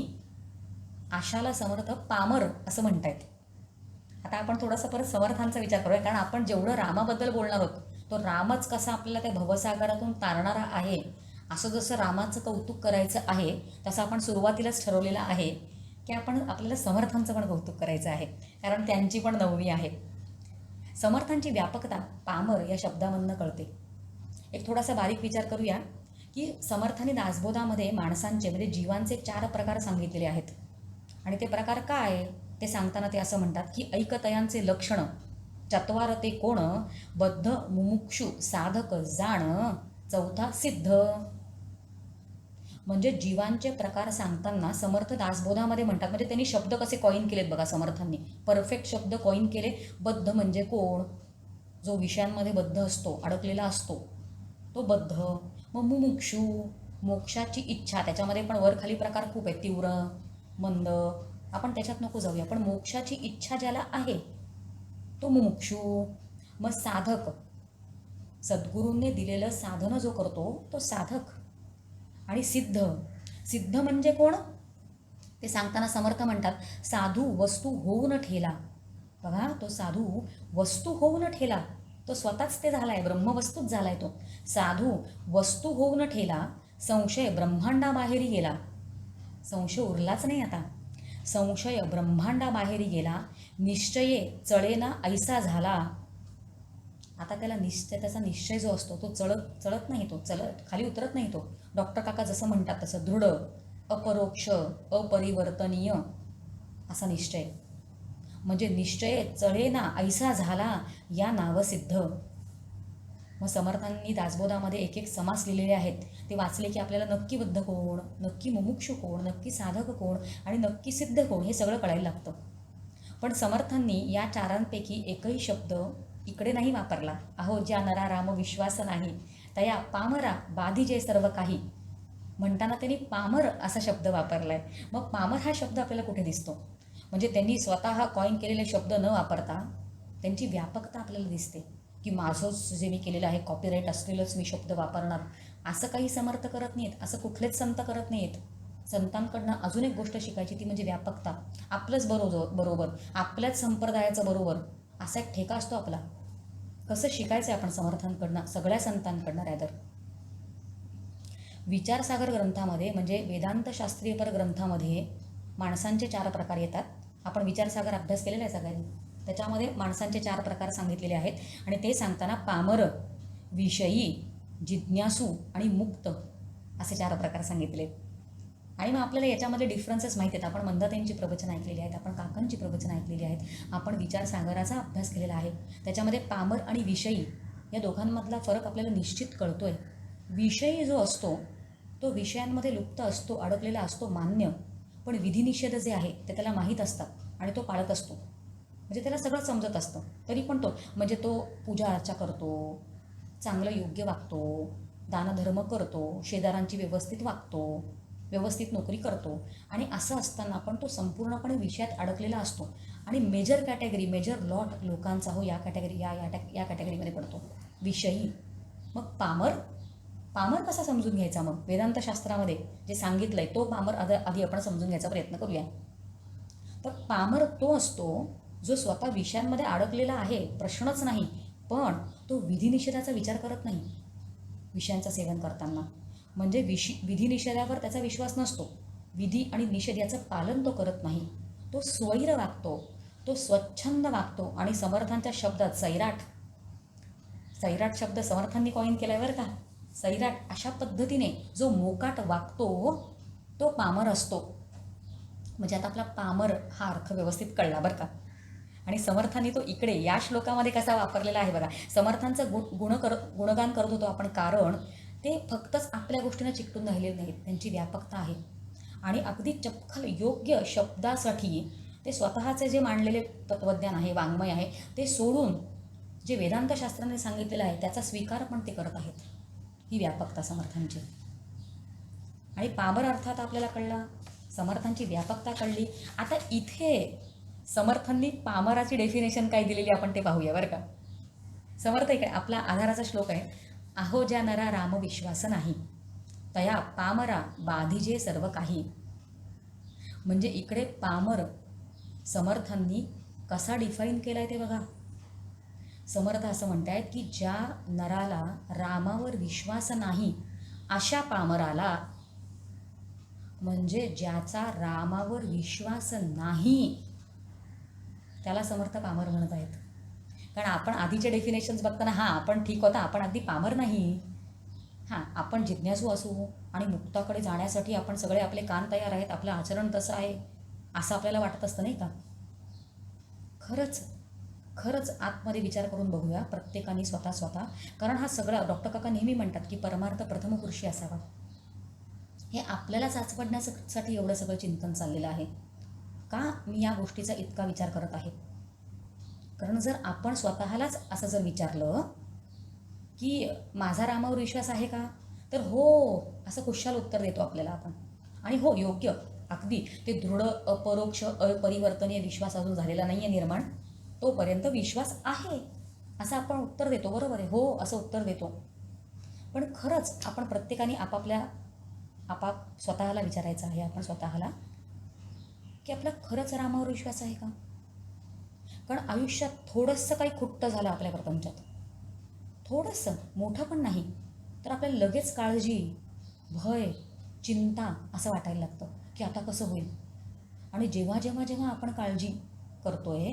अशाला समर्थ पामर असं म्हणतायत. आता आपण थोडासा परत समर्थांचा विचार करूया, कारण आपण जेवढं रामाबद्दल बोलणार आहोत तो रामच कसा आपल्याला त्या भवसागरातून तारणारा आहे, असं जसं रामाचं कौतुक करायचं आहे तसं आपण सुरुवातीलाच ठरवलेलं आहे की आपल्याला समर्थांचं पण कौतुक करायचं आहे, कारण त्यांची पण नववी आहे. समर्थांची व्यापकता पामर या शब्दामधनं कळते. एक थोडासा बारीक विचार करूया की समर्थांनी दासबोधामध्ये माणसांचे म्हणजे जीवांचे 4 प्रकार सांगितलेले आहेत. आणि ते प्रकार काय ते सांगताना ते असं म्हणतात की ऐकतयांचे लक्षण चत्वार ते कोण, बद्ध मुमुक्षु साधक जाण, चौथा सिद्ध. म्हणजे जीवांचे प्रकार सांगताना समर्थ दासबोधामध्ये म्हणतात, म्हणजे त्यांनी शब्द कसे कॉईन केलेत बघा समर्थांनी, परफेक्ट शब्द कॉईन केले. बद्ध म्हणजे कोण, जो विषयांमध्ये बद्ध असतो, अडकलेला असतो तो बद्ध. मग मुमुक्षु मोक्षाची इच्छा, त्याच्यामध्ये पण वर खाली प्रकार खूप आहेत, तीव्र मंद, आपण त्याच्यात नको जाऊया, पण मोक्षाची इच्छा ज्याला आहे तो मुमुक्षु. मग साधक, सद्गुरूंनी दिलेलं साधन जो करतो तो साधक. आणि सिद्ध, सिद्ध म्हणजे कोण ते सांगताना समर्थ म्हणतात साधू वस्तू होऊन ठेला. बघा तो साधू वस्तू होऊन ठेला, तो स्वतःच ते झालाय, ब्रह्मवस्तूच झालाय तो. साधू वस्तू होऊन ठेला, संशय ब्रह्मांडाबाहेरी गेला. संशय उरलाच नाही आता, संशय ब्रह्मांडाबाहेरी गेला. निश्चये चळेना ऐसा झाला. आता त्याचा निश्चय जो असतो तो चळत नाही, तो खाली उतरत नाही तो. डॉक्टर काका जसं म्हणतात तसं दृढ, अपरोक्ष, अपरिवर्तनीय असा निश्चय. म्हणजे निश्चय चळेना ऐसा झाला या नावसिद्ध. मग समर्थांनी दासबोधामध्ये एक एक समास लिहिलेले आहेत, ते वाचले की आपल्याला नक्की बद्ध कोण, नक्की मुमुक्षु कोण, नक्की साधक कोण आणि नक्की सिद्ध कोण हे सगळं कळायला लागतं. पण समर्थांनी या 4 एकही शब्द इकडे नाही वापरला. अहो ज्या नरा राम विश्वास नाही, तया पामरा बाधी सर्व काही म्हणताना त्यांनी पामर असा शब्द वापरलाय. मग पामर हा शब्द आपल्याला कुठे दिसतो, म्हणजे त्यांनी स्वतः कॉईन केलेले शब्द न वापरता त्यांची व्यापकता आपल्याला दिसते की माझंच जे मी केलेलं आहे कॉपीराईट असलेलंच मी शब्द वापरणार, असं काही समर्थ करत नाहीत, असं कुठलेच संत करत नाहीत. संतांकडनं अजून एक गोष्ट शिकायची, ती म्हणजे व्यापकता. आपलंच बरोबर, आपल्याच संप्रदायाचं बरोबर असा एक ठेका असतो आपला. कसं शिकायचं आहे आपण समर्थांकडनं, सगळ्या संतांकडनं रॅदर. विचारसागर ग्रंथामध्ये म्हणजे वेदांत शास्त्रीयपर ग्रंथामध्ये माणसांचे 4 प्रकार येतात. आपण विचारसागर अभ्यास केलेला आहे सगळ्यांनी, त्याच्यामध्ये माणसांचे 4 प्रकार सांगितलेले आहेत. आणि ते सांगताना पामर, विषयी, जिज्ञासू आणि मुक्त असे 4 प्रकार सांगितले. आणि मग आपल्याला याच्यामध्ये डिफरन्सेस माहीत आहेत. आपण मंदाताईंची प्रवचन ऐकलेली आहेत, आपण काकांची प्रवचन ऐकलेली आहेत, आपण विचारसागराचा अभ्यास केलेला आहे. त्याच्यामध्ये पामर आणि विषयी या दोघांमधला फरक आपल्याला निश्चित कळतोय. विषयी जो असतो तो विषयांमध्ये लुप्त असतो, अडकलेला असतो, मान्य. पण विधिनिषेध जे आहे ते त्याला माहीत असतात आणि तो पाळत असतो, म्हणजे त्याला सगळं समजत असतं. तरी पण तो म्हणजे तो पूजा अर्चा करतो, चांगलं योग्य वागतो, दानधर्म करतो, शेजारांची व्यवस्थित वागतो, व्यवस्थित नोकरी करतो. आणि असं असताना पण तो संपूर्णपणे विषयात अडकलेला असतो. आणि मेजर कॅटेगरी, मेजर लॉट लोकांचा हो या कॅटेगरीमध्ये पडतो विषयी. मग पामर कसा समजून घ्यायचा, मग वेदांत शास्त्रामध्ये जे सांगितलं आहे तो पामर आधी आपण समजून घ्यायचा प्रयत्न करूया. तर पामर तो असतो जो स्वतः विषयांमध्ये अडकलेला आहे, प्रश्नच नाही, पण तो विधिनिषेधाचा विचार करत नाही विषयांचं सेवन करताना. म्हणजे विधिनिषेधावर त्याचा विश्वास नसतो, विधी आणि निषेध याचं पालन तो करत नाही. तो स्वैर वागतो, तो स्वच्छंद वागतो. आणि समर्थांच्या शब्दात सैराट शब्द समर्थांनी कॉईन केलाय बरं का. सैराट अशा पद्धतीने जो मोकाट वागतो तो पामर असतो. म्हणजे आता आपला पामर हा अर्थ व्यवस्थित कळला बरं का. आणि समर्थांनी तो इकडे या श्लोकामध्ये कसा वापरलेला आहे बघा. समर्थांचं गुणगान करत होतो आपण, कारण ते फक्तच आपल्या गोष्टींना चिकटून राहिलेले नाहीत, त्यांची व्यापकता आहे. आणि अगदी चपखल योग्य शब्दासाठी ते स्वतःचे जे मांडलेले तत्त्वज्ञान आहे, वाङ्मय आहे, ते सोडून जे वेदांतशास्त्राने सांगितलेलं आहे त्याचा स्वीकार पण ते करत आहेत. ही व्यापकता समर्थांची. आणि पामर अर्थात आपल्याला कळला, समर्थांची व्यापकता कळली. आता इथे समर्थांनी पामराची डेफिनेशन काय दिलेली आपण ते पाहूया बरं का. समर्थ इकडे आपला आधाराचा श्लोक आहे, आहो ज्या नरा राम विश्वास नाही, तया पामरा बाधिजे सर्व काही. म्हणजे इकडे पामर समर्थांनी कसा डिफाईन केला आहे ते बघा. समर्थ असं म्हणतायत की ज्या नराला रामावर विश्वास नाही अशा पामराला, म्हणजे ज्याचा रामावर विश्वास नाही त्याला समर्थ पामर म्हणत आहेत. कारण आपण आधीचे डेफिनेशन्स बघताना हां आपण ठीक होता, आपण अगदी पामर नाही. हां आपण जिज्ञासू असू आणि मुक्ताकडे जाण्यासाठी आपण सगळे आपले कान तयार आहेत, आपलं आचरण तसं आहे असं आपल्याला वाटत असतं नाही का. खरंच आतमध्ये विचार करून बघूया प्रत्येकाने स्वतः. कारण हा सगळा डॉक्टर काका नेहमी म्हणतात की परमार्थ प्रथमपुरुषी असावा. हे आपल्यालाच आचवडण्यासाठी एवढं सगळं चिंतन चाललेलं आहे. का मी या गोष्टीचा इतका विचार करत आहे? कारण जर आपण स्वतःलाच असं जर विचारलं की माझा रामावर विश्वास आहे का, तर हो असं खुशाल उत्तर देतो आपल्याला आपण. आणि हो योग्य अगदी ते दृढ अपरोक्ष अपरिवर्तनीय विश्वास अजून झालेला नाही आहे निर्माण, तोपर्यंत विश्वास आहे असं आपण उत्तर देतो. बरोबर आहे, हो असं उत्तर देतो. पण खरंच आपण प्रत्येकाने स्वतःला विचारायचं आहे, आपण स्वतःला की आपला खरंच रामावर विश्वास आहे का. कारण आयुष्यात थोडंसं काही खुट्ट झालं आपल्या प्रपंचात, थोडंसं मोठं पण नाही, तर आपल्याला लगेच काळजी, भय, चिंता असं वाटायला लागतं की आता कसं होईल. आणि जेव्हा आपण काळजी करतोय,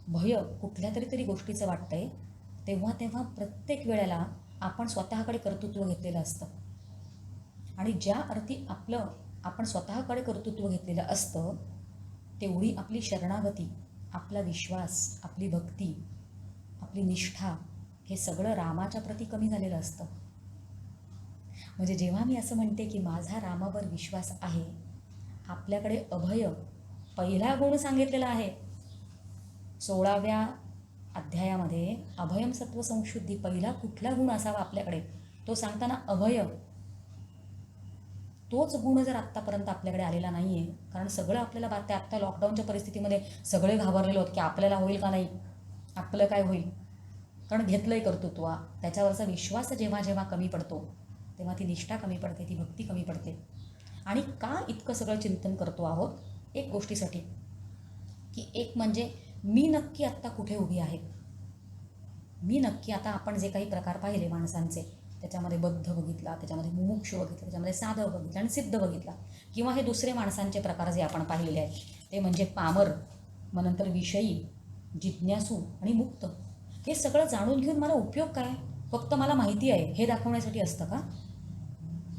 भय कुठल्या तरी गोष्टीचं वाटतंय, तेव्हा प्रत्येक वेळेला आपण स्वतःकडे कर्तृत्व घेतलेलं असतं. आणि ज्या अर्थी आपण स्वतःकडे कर्तृत्व घेतलेलं असतं, तेवढी आपली शरणागती, आपला विश्वास, आपली भक्ती, आपली निष्ठा हे सगळं रामाच्या प्रती कमी झालेलं असतं. म्हणजे जेव्हा मी असं म्हणते की माझा रामावर विश्वास आहे, आपल्याकडे अभय पहिला गुण सांगितलेला आहे 16व्या अध्यायामध्ये. अभयम सत्व संशुद्धी पहिला कुठला गुण असावा आपल्याकडे, तो सांगताना अभय. तोच गुण जर आत्तापर्यंत आपल्याकडे आलेला नाही आहे, कारण सगळं आपल्याला बातते आत्ता लॉकडाऊनच्या परिस्थितीमध्ये सगळे घाबरलेलो आहेत की आपल्याला होईल का नाही, आपलं काय होईल. कारण घेतलंय कर्तृत्व, त्याच्यावरचा विश्वास जेव्हा कमी पडतो तेव्हा ती निष्ठा कमी पडते, ती भक्ती कमी पडते. आणि का इतकं सगळं चिंतन करतो आहोत, एक गोष्टीसाठी की एक म्हणजे मी नक्की आत्ता कुठे उभी आहे. मी नक्की आता आपण जे काही प्रकार पाहिले माणसांचे, त्याच्यामध्ये बद्ध बघितला, त्याच्यामध्ये मुमुक्ष बघितला, त्याच्यामध्ये साधव बघितला आणि सिद्ध बघितला, किंवा हे दुसरे माणसांचे प्रकार जे आपण पाहिलेले आहेत ते म्हणजे पामर, मग नंतर विषयी, जिज्ञासू आणि मुक्त. हे सगळं जाणून घेऊन मला उपयोग काय, फक्त मला माहिती आहे हे दाखवण्यासाठी असतं का?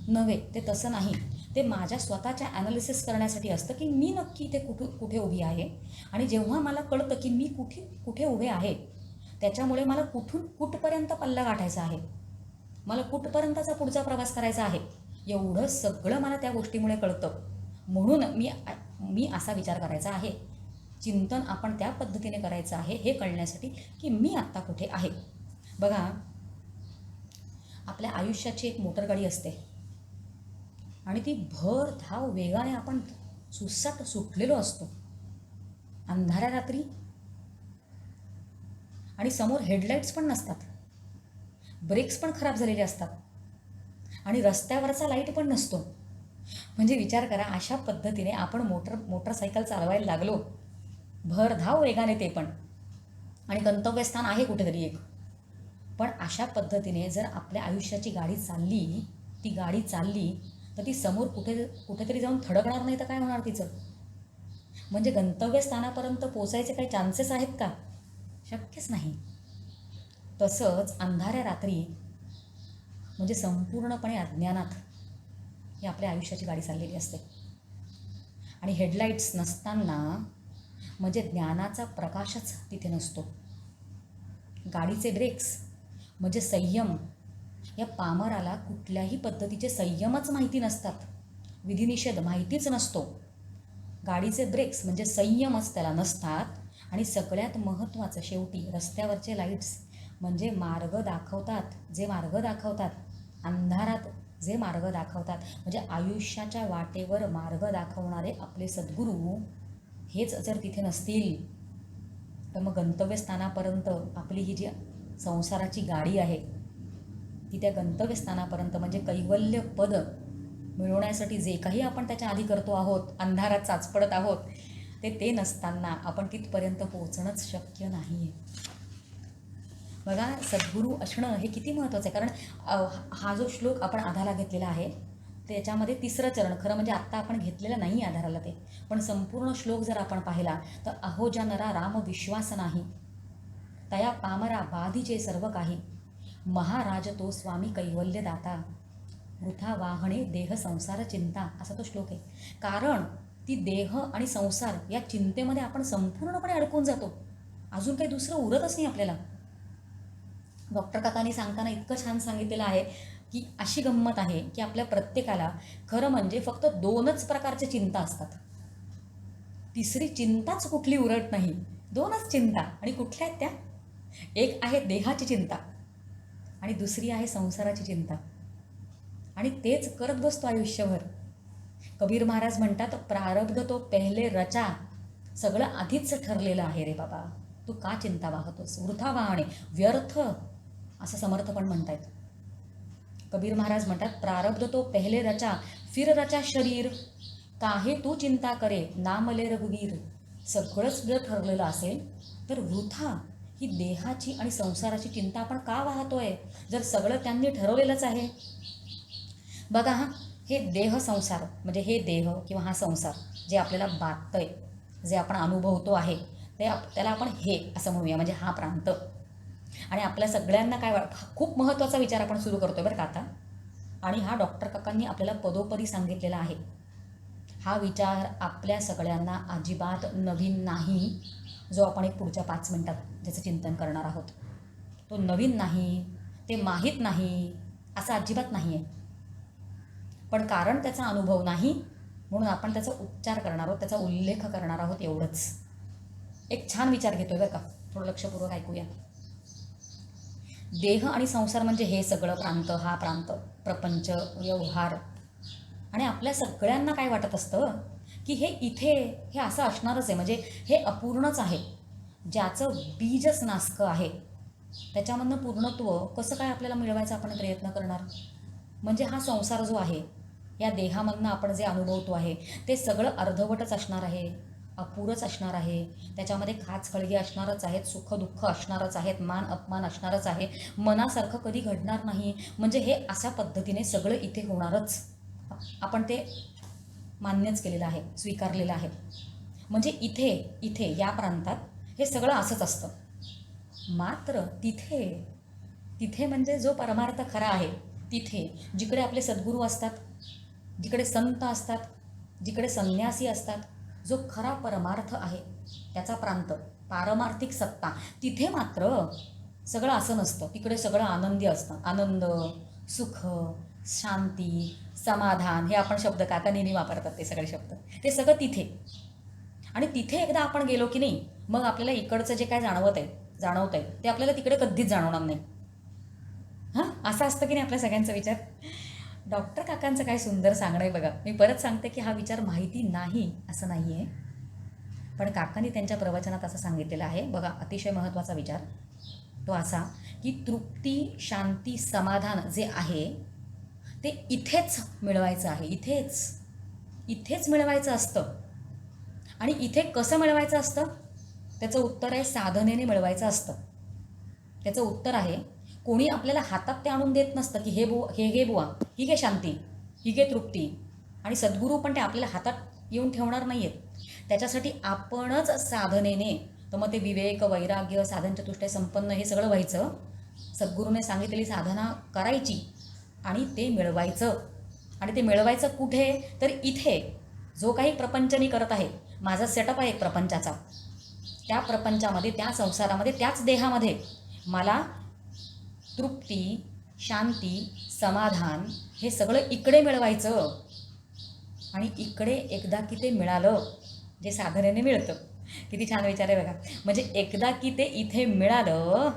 नव्हे, ते तसं नाही. ते माझ्या स्वतःच्या ॲनालिसिस करण्यासाठी असतं की मी नक्की ते कुठे उभी आहे. आणि जेव्हा मला कळतं की मी कुठे उभे आहे, त्याच्यामुळे मला कुठपर्यंत पल्ला गाठायचा आहे, मला कुठपर्यंतचा पुढचा प्रवास करायचा आहे, एवढं सगळं मला त्या गोष्टीमुळे कळतं. म्हणून मी असा विचार करायचा आहे, चिंतन आपण त्या पद्धतीने करायचं आहे हे कळण्यासाठी की मी आत्ता कुठे आहे. बघा, आपल्या आयुष्याची एक मोटरगाडी असते आणि ती भर धाव वेगाने आपण सुटलेलो असतो अंधाऱ्या रात्री, आणि समोर हेडलाईट्स पण नसतात, ब्रेक्स पण खराब झालेले असतात आणि रस्त्यावरचा लाईट पण नसतो. म्हणजे विचार करा, अशा पद्धतीने आपण मोटरसायकल चालवायला लागलो भरधाव वेगाने, ते पण, आणि गंतव्यस्थान आहे कुठेतरी एक. पण अशा पद्धतीने जर आपल्या आयुष्याची गाडी चालली तर ती समोर कुठेतरी जाऊन थडकणार नाही तर काय होणार तिचं. म्हणजे गंतव्यस्थानापर्यंत पोचायचे काही चान्सेस आहेत का? शक्यच नाही. तसंच अंधाऱ्या रात्री म्हणजे संपूर्णपणे अज्ञानात ही आपल्या आयुष्याची गाडी चाललेली असते. आणि हेडलाईट्स नसताना म्हणजे ज्ञानाचा प्रकाशच तिथे नसतो. गाडीचे ब्रेक्स म्हणजे संयम या पामराला कुठल्याही पद्धतीचे संयमच माहिती नसतात, विधिनिषेध माहितीच नसतो, गाडीचे ब्रेक्स म्हणजे संयमच त्याला नसतात. आणि सगळ्यात महत्त्वाचं शेवटी रस्त्यावरचे लाईट्स म्हणजे मार्ग दाखवतात, जे मार्ग दाखवतात, अंधारात जे मार्ग दाखवतात, म्हणजे आयुष्याच्या वाटेवर मार्ग दाखवणारे आपले सद्गुरू हेच जर तिथे नसतील तर मग गंतव्यस्थानापर्यंत आपली ही जी संसाराची गाडी आहे ती त्या गंतव्यस्थानापर्यंत म्हणजे कैवल्य पद मिळवण्यासाठी जे काही आपण त्याच्या आधी करतो आहोत, अंधारात चाचपडत आहोत, ते नसताना आपण तिथपर्यंत पोहोचणंच शक्य नाही आहे. बघा, सद्गुरू असणं हे किती महत्त्वाचं आहे. कारण हा जो श्लोक आपण आधाराला घेतलेला आहे त्याच्यामध्ये तिसरं चरण, खरं म्हणजे आत्ता आपण घेतलेलं नाही आधाराला ते, पण संपूर्ण श्लोक जर आपण पाहिला तर अहो ज्या नरा राम विश्वास नाही, तया पामरा बाधीचे सर्व काही, महाराज तो स्वामी कैवल्य दाता, वृथा वाहणे देह संसार चिंता, असा तो श्लोक आहे. कारण ती देह आणि संसार या चिंतेमध्ये आपण संपूर्णपणे अडकून जातो, अजून काही दुसरं उरतच नाही आपल्याला. डॉक्टर काकांनी सांगताना इतकं छान सांगितलेलं आहे की अशी गंमत आहे की आपल्या प्रत्येकाला खरं म्हणजे फक्त 2च प्रकारच्या चिंता असतात, तिसरी चिंताच कुठली उरत नाही. 2च चिंता, आणि कुठल्या आहेत त्या? एक आहे देहाची चिंता आणि दुसरी आहे संसाराची चिंता, आणि तेच करत बसतो आयुष्यभर. कबीर महाराज म्हणतात, प्रारब्ध तो पहिले रचा, सगळं आधीच ठरलेलं आहे रे बाबा, तू का चिंता वाहतोस, वृथा वाहणे, व्यर्थ, असं समर्थ पण म्हणतायत. कबीर महाराज म्हणतात, प्रारब्ध तो पहिले रचा, फिर रचा शरीर, काहे तू चिंता करे, नामले रघुवीर. सगळंच जर ठरलेलं असेल तर वृथा ही देहाची आणि संसाराची चिंता आपण का वाहतोय, जर सगळं त्यांनी ठरवलेलंच आहे. बघा, हे देह संसार म्हणजे हे देह किंवा हा संसार जे आपल्याला बाधतंय, जे आपण अनुभवतो आहे, त्याला आपण हे असं म्हणूया, म्हणजे हा प्रांत. आणि आपल्या सगळ्यांना काय खूप महत्त्वाचा विचार आपण सुरू करतोय बरं का आता, आणि हा डॉक्टर काकांनी आपल्याला पदोपदी सांगितलेला आहे. हा विचार आपल्या सगळ्यांना अजिबात नवीन नाही, जो आपण एक पुढच्या 5 मिनिटात ज्याचं चिंतन करणार आहोत. तो नवीन नाही, ते माहीत नाही असं अजिबात नाही आहे, पण कारण त्याचा अनुभव नाही म्हणून आपण त्याचा उच्चार करणार आहोत, त्याचा उल्लेख करणार आहोत, एवढंच. एक छान विचार घेतोय बरं का, थोडं लक्षपूर्वक ऐकूया. देह आणि संसार म्हणजे हे सगळं प्रांत, हा प्रांत, प्रपंच, व्यवहार. आणि आपल्या सगळ्यांना काय वाटत असतं की हे इथे हे असं असणारच आहे, म्हणजे हे अपूर्णच आहे, ज्याचं बीजच नासकं आहे, त्याच्यामधनं पूर्णत्व कसं काय आपल्याला मिळवायचा आपण प्रयत्न करणार. म्हणजे हा संसार जो आहे, या देहामधनं आपण जे अनुभवतो आहे ते सगळं अर्धवटच असणार आहे, अपुरंच असणार आहे, त्याच्यामध्ये खाच खळगी असणारच आहेत, सुख दुःख असणारच आहेत, मान अपमान असणारच आहे, मनासारखं कधी घडणार नाही. म्हणजे हे अशा पद्धतीने सगळं इथे होणारच, आपण ते मान्यच केलेलं आहे, स्वीकारलेलं आहे. म्हणजे इथे इथे या प्रांतात हे सगळं असंच असतं. मात्र तिथे तिथे म्हणजे जो परमार्थ खरा आहे, तिथे जिकडे आपले सद्गुरू असतात, जिकडे संत असतात, जिकडे संन्यासी असतात, जो खरा परमार्थ आहे त्याचा प्रांत, पारमार्थिक सत्ता, तिथे मात्र सगळं असं नसतं. तिकडे सगळं आनंदी असतं, आनंद, सुख, शांती, समाधान, हे आपण शब्द काका नेहमी वापरतात, ते सगळे शब्द, ते सगळं तिथे. आणि तिथे एकदा आपण गेलो की नाही, मग आपल्याला इकडचं जे काय जाणवत आहे ते आपल्याला तिकडे कधीच जाणवणार नाही. हां, असं असतं की नाही आपल्या सगळ्यांचा विचार. डॉक्टर काकांचं काय सुंदर सांगणं आहे बघा. मी परत सांगते की हा विचार माहिती नाही असं नाही आहे, पण काकांनी त्यांच्या प्रवचनात असं सांगितलेलं आहे बघा, अतिशय महत्त्वाचा विचार तो असा की तृप्ती, शांती, समाधान जे आहे ते इथेच मिळवायचं आहे, इथेच मिळवायचं असतं. आणि इथे कसं मिळवायचं असतं, त्याचं उत्तर आहे साधनेने मिळवायचं असतं. त्याचं उत्तर आहे, कोणी आपल्याला हातात ते आणून देत नसतं की हे घे बुवा, ही घे शांती, ही घे तृप्ती. आणि सद्गुरू पण ते आपल्याला हातात येऊन ठेवणार नाही आहेत, त्याच्यासाठी आपणच साधनेने, तर मग ते विवेक, वैराग्य, साधन चतुष्टय संपन्न हे सगळं व्हायचं, सद्गुरूने सांगितलेली साधना करायची आणि ते मिळवायचं. आणि ते मिळवायचं कुठे, तर इथे जो काही प्रपंच मी करत आहे, माझा सेटअप आहे एक प्रपंचाचा, त्या प्रपंचामध्ये, त्या संसारामध्ये, त्याच देहामध्ये मला तृप्ती, शांती, समाधान हे सगळं इकडे मिळवायचं. आणि इकडे एकदा की ते मिळालं, जे साधनेने मिळतं. किती छान विचार आहे बघा. म्हणजे एकदा की ते इथे मिळालं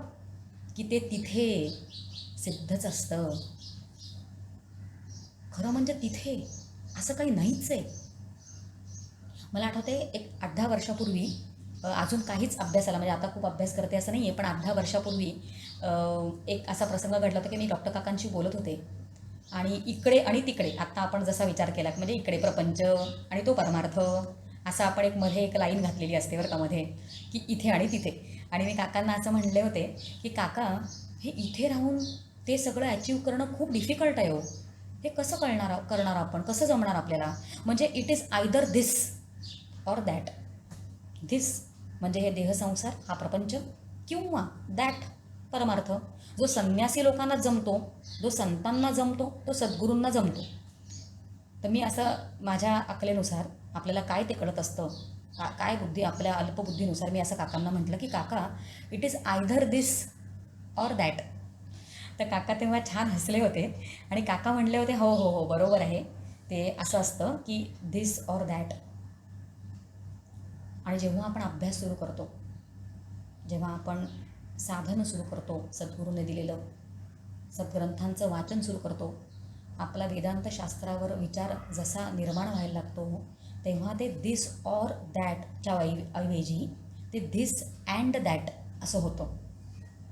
की ते तिथे सिद्धच असतं. खरं म्हणजे तिथे असं काही नाहीच आहे. मला आठवते एक 8-10 वर्षापूर्वी अजून काहीच अभ्यासाला, म्हणजे आता खूप अभ्यास करते असं नाही आहे, पण 8-10 वर्षापूर्वी एक असा प्रसंग घडला होता की मी डॉक्टर काकांशी बोलत होते. आणि इकडे आणि तिकडे आत्ता आपण जसा विचार केला म्हणजे इकडे प्रपंच आणि तो परमार्थ, असा आपण एक मध्ये एक लाईन घातलेली असते बरं का मध्ये, की इथे आणि तिथे. आणि मी काकांना असं म्हणले होते की काका, हे इथे राहून ते सगळं अचीव करणं खूप डिफिकल्ट आहे हो. हे कसं करणार आपण, कसं जमणार आपल्याला. म्हणजे it is either this or that. This म्हणजे हे देहसंसार, हा प्रपंच, किंवा दॅट परमार्थ, जो संन्यासी लोकांना जमतो, जो संतांना जमतो, तो सद्गुरूंना जमतो. तर मी असं माझ्या अकलेनुसार आपल्याला काय ते कळत असतं, काय बुद्धी आपल्या अल्पबुद्धीनुसार मी असं काकांना म्हटलं की काका, it is either this or that. तर काका तेव्हा छान हसले होते आणि काका म्हणले होते, हो हो हो बरोबर आहे, ते असं असतं की धिस ऑर दॅट. आणि जेव्हा आपण अभ्यास सुरू करतो, जेव्हा आपण साधन सुरू करतो, सद्गुरूने दिलेलं सद्ग्रंथांचं वाचन सुरू करतो, आपला वेदांतशास्त्रावर विचार जसा निर्माण व्हायला लागतो, तेव्हा ते धिस ऑर दॅटच्या ऐवजी ते धिस अँड दॅट असं होतं.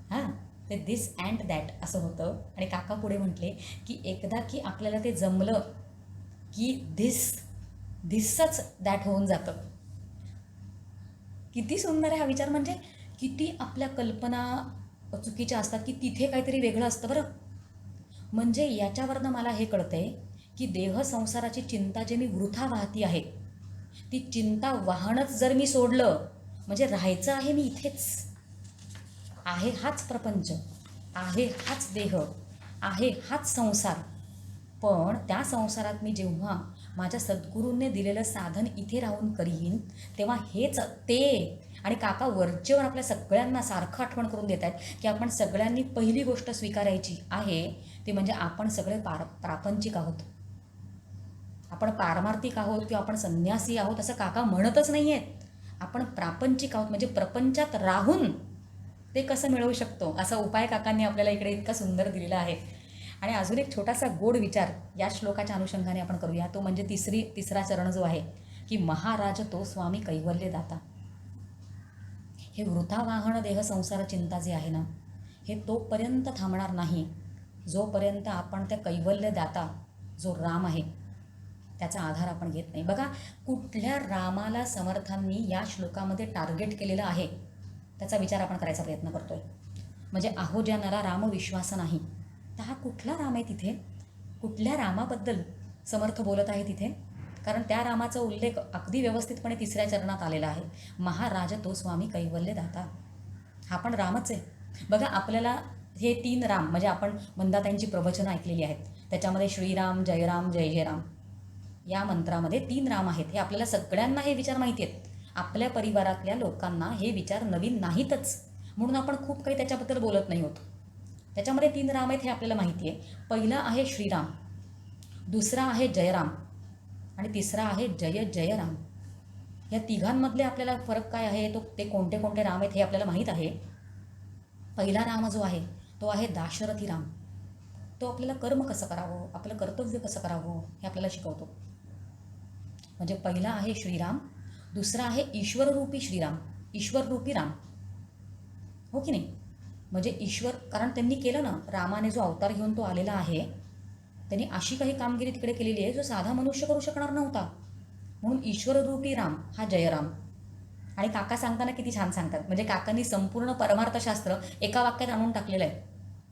हां, ते धिस अँड दॅट असं होतं. आणि काका पुढे म्हटले की एकदा की आपल्याला ते जमलं की धिसच दॅट होऊन जातं. किती सुंदर आहे हा विचार. म्हणजे किती आपल्या कल्पना चुकीच्या असतात की तिथे काहीतरी वेगळं असतं बरं. म्हणजे याच्यावरनं मला हे कळतंय की देह संसाराची चिंता जे मी वृथा वाहती आहे, ती चिंता वाहनच जर मी सोडलं, म्हणजे राहायचं आहे मी इथेच, आहे हाच प्रपंच, आहे हाच देह, आहे हाच संसार. पण त्या संसारात मी जेव्हा माझ्या सद्गुरूंनी दिलेलं साधन इथे राहून करीन, तेव्हा हेच ते. आणि काका वरचेवर आपल्या सगळ्यांना सारखं आठवण करून देत आहेत की आपण सगळ्यांनी पहिली गोष्ट स्वीकारायची आहे, ती म्हणजे आपण सगळे प्रापंचिक आहोत. आपण पारमार्थिक आहोत किंवा आपण संन्यासी आहोत असं काका म्हणतच नाही आहेत. आपण प्रापंचिक आहोत. म्हणजे प्रपंचात राहून ते कसं मिळवू शकतो, असा उपाय काकांनी आपल्याला इकडे इतका सुंदर दिलेला आहे. आणि अजून एक छोटासा गोड विचार या श्लोकाच्या अनुषंगाने आपण करूया. तो म्हणजे तिसरा चरण जो आहे की महाराज तो स्वामी कैवल्य दाता. हे वृथावाहन देह संसार चिंता जे आहे ना, हे तोपर्यंत थांबणार नाही जोपर्यंत आपण त्या कैवल्य दाता जो राम आहे त्याचा आधार आपण घेत नाही. बघा, कुठल्या रामाला समर्थांनी या श्लोकामध्ये टार्गेट केलेलं आहे त्याचा विचार आपण करायचा प्रयत्न करतोय. म्हणजे आहो ज्या नरा राम विश्वास नाही, तर हा कुठला राम आहे तिथे, कुठल्या रामाबद्दल समर्थ बोलत आहे तिथे. कारण त्या रामाचा उल्लेख अगदी व्यवस्थितपणे तिसऱ्या चरणात आलेला आहे, महाराज तो स्वामी कैवल्य दाता. हा पण रामच आहे. बघा, आपल्याला हे 3 राम म्हणजे आपण मंदाताईंची प्रवचनं ऐकलेली आहेत, त्याच्यामध्ये श्रीराम, जयराम, जय जय राम या मंत्रामध्ये 3 राम आहेत. हे आपल्याला सगळ्यांना हे विचार माहिती आहेत. आपल्या परिवारातल्या लोकांना हे विचार नवीन नाहीतच, म्हणून आपण खूप काही त्याच्याबद्दल बोलत नाही होत. त्याच्यामध्ये 3 राम आहेत हे आपल्याला माहिती आहे. पहिला आहे श्रीराम, दुसरा आहे जयराम आणि तिसरा आहे जय जय राम. या तिघांमधले आपल्याला फरक काय आहे, ते कोणते कोणते राम आहेत हे आपल्याला माहीत आहे. पहिला राम जो आहे तो आहे दाशरथी राम. तो आपल्याला कर्म कसं करावं, आपलं कर्तव्य कसं करावं हे आपल्याला शिकवतो. म्हणजे पहिला आहे श्रीराम, दुसरा आहे ईश्वररूपी श्रीराम, ईश्वररूपी राम, हो की नाही. म्हणजे ईश्वर, कारण त्यांनी केलं ना, रामाने जो अवतार घेऊन तो आलेला आहे, त्यांनी अशी काही कामगिरी तिकडे केलेली आहे जो साधा मनुष्य करू शकणार नव्हता. म्हणून ईश्वररूपी राम हा जयराम. आणि काका सांगताना किती छान सांगतात. म्हणजे काकांनी संपूर्ण परमार्थशास्त्र एका वाक्यात आणून टाकलेलं आहे.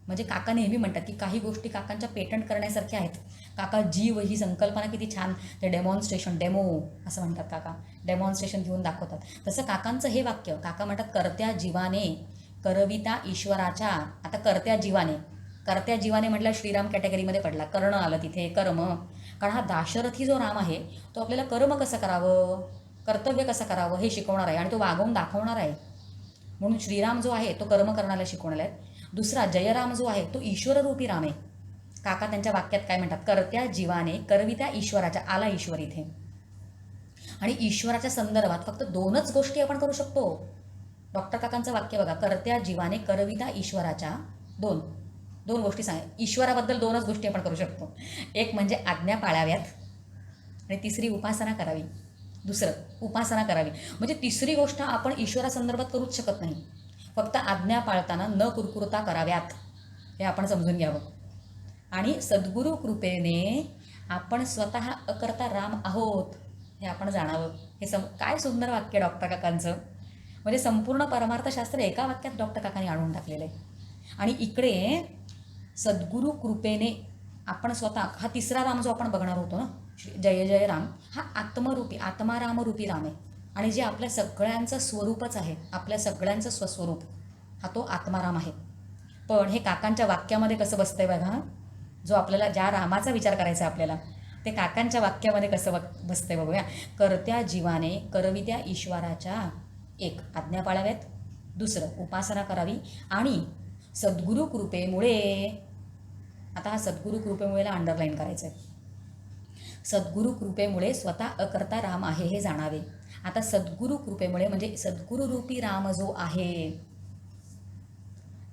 म्हणजे काका नेहमी म्हणतात की काही गोष्टी काकांच्या पेटंट करण्यासारख्या आहेत. काका जीव ही संकल्पना किती छान, ते डेमॉन्स्ट्रेशन, डेमो असं म्हणतात काका, डेमॉन्स्ट्रेशन घेऊन दाखवतात. तसं काकांचं हे वाक्य, काका म्हणतात करत्या जीवाने करविता ईश्वराच्या. आता करत्या जीवाने म्हटलं श्रीराम कॅटेगरीमध्ये पडला, करणं आलं तिथे, कर्म. कारण हा दाशरथी जो राम आहे तो आपल्याला कर्म कसं करावं, कर्तव्य कसं करावं हे शिकवणार आहे आणि तो वागवून दाखवणार आहे. म्हणून श्रीराम जो आहे तो कर्म करण्याला शिकवणार आहे. दुसरा जयराम जो आहे तो ईश्वररूपी राम आहे. काका त्यांच्या वाक्यात काय म्हणतात, करत्या जीवाने करवित्या ईश्वराच्या, आला ईश्वर इथे. आणि ईश्वराच्या संदर्भात फक्त 2च गोष्टी आपण करू शकतो. डॉक्टर काकांचं वाक्य बघा, करत्या जीवाने करवित्या ईश्वराच्या, दोन गोष्टी सांगा. ईश्वराबद्दल 2च गोष्टी आपण करू शकतो. एक म्हणजे आज्ञा पाळाव्यात आणि तिसरी उपासना करावी. उपासना करावी. म्हणजे तिसरी गोष्ट आपण ईश्वरासंदर्भात करूच शकत नाही. फक्त आज्ञा पाळताना न कुरकुरता कराव्यात, हे आपण समजून घ्यावं. आणि सद्गुरू कृपेने आपण स्वतः अकर्ता राम आहोत हे आपण जाणावं. हे काय सुंदर वाक्य डॉक्टर काकांचं. म्हणजे संपूर्ण परमार्थशास्त्र एका वाक्यात डॉक्टर काकांनी आणून टाकलेलं आहे. आणि इकडे सद्गुरू कृपेने आपण स्वतः, हा तिसरा राम जो आपण बघणार होतो ना, जय जय राम, हा आत्मरूपी, आत्मारामरूपी राम आहे. आणि जे आपल्या सगळ्यांचं स्वरूपच आहे, आपल्या सगळ्यांचं स्वस्वरूप, हा तो आत्माराम आहे. पण हे काकांच्या वाक्यामध्ये कसं बसतंय बघा, जो आपल्याला ज्या रामाचा विचार करायचा आहे आपल्याला, ते काकांच्या वाक्यामध्ये कसं बसतंय बघूया. करत्या जीवाने करवित्या ईश्वराच्या, एक आज्ञा पाळाव्यात, दुसरं उपासना करावी. आणि सद्गुरू कृपेमुळे, आता हा सद्गुरू कृपेमुळेला अंडरलाईन करायचं आहे. सद्गुरू कृपेमुळे स्वतः अकर्ता राम आहे हे जाणावे. आता सद्गुरू कृपेमुळे म्हणजे सद्गुरूरूपी राम जो आहे,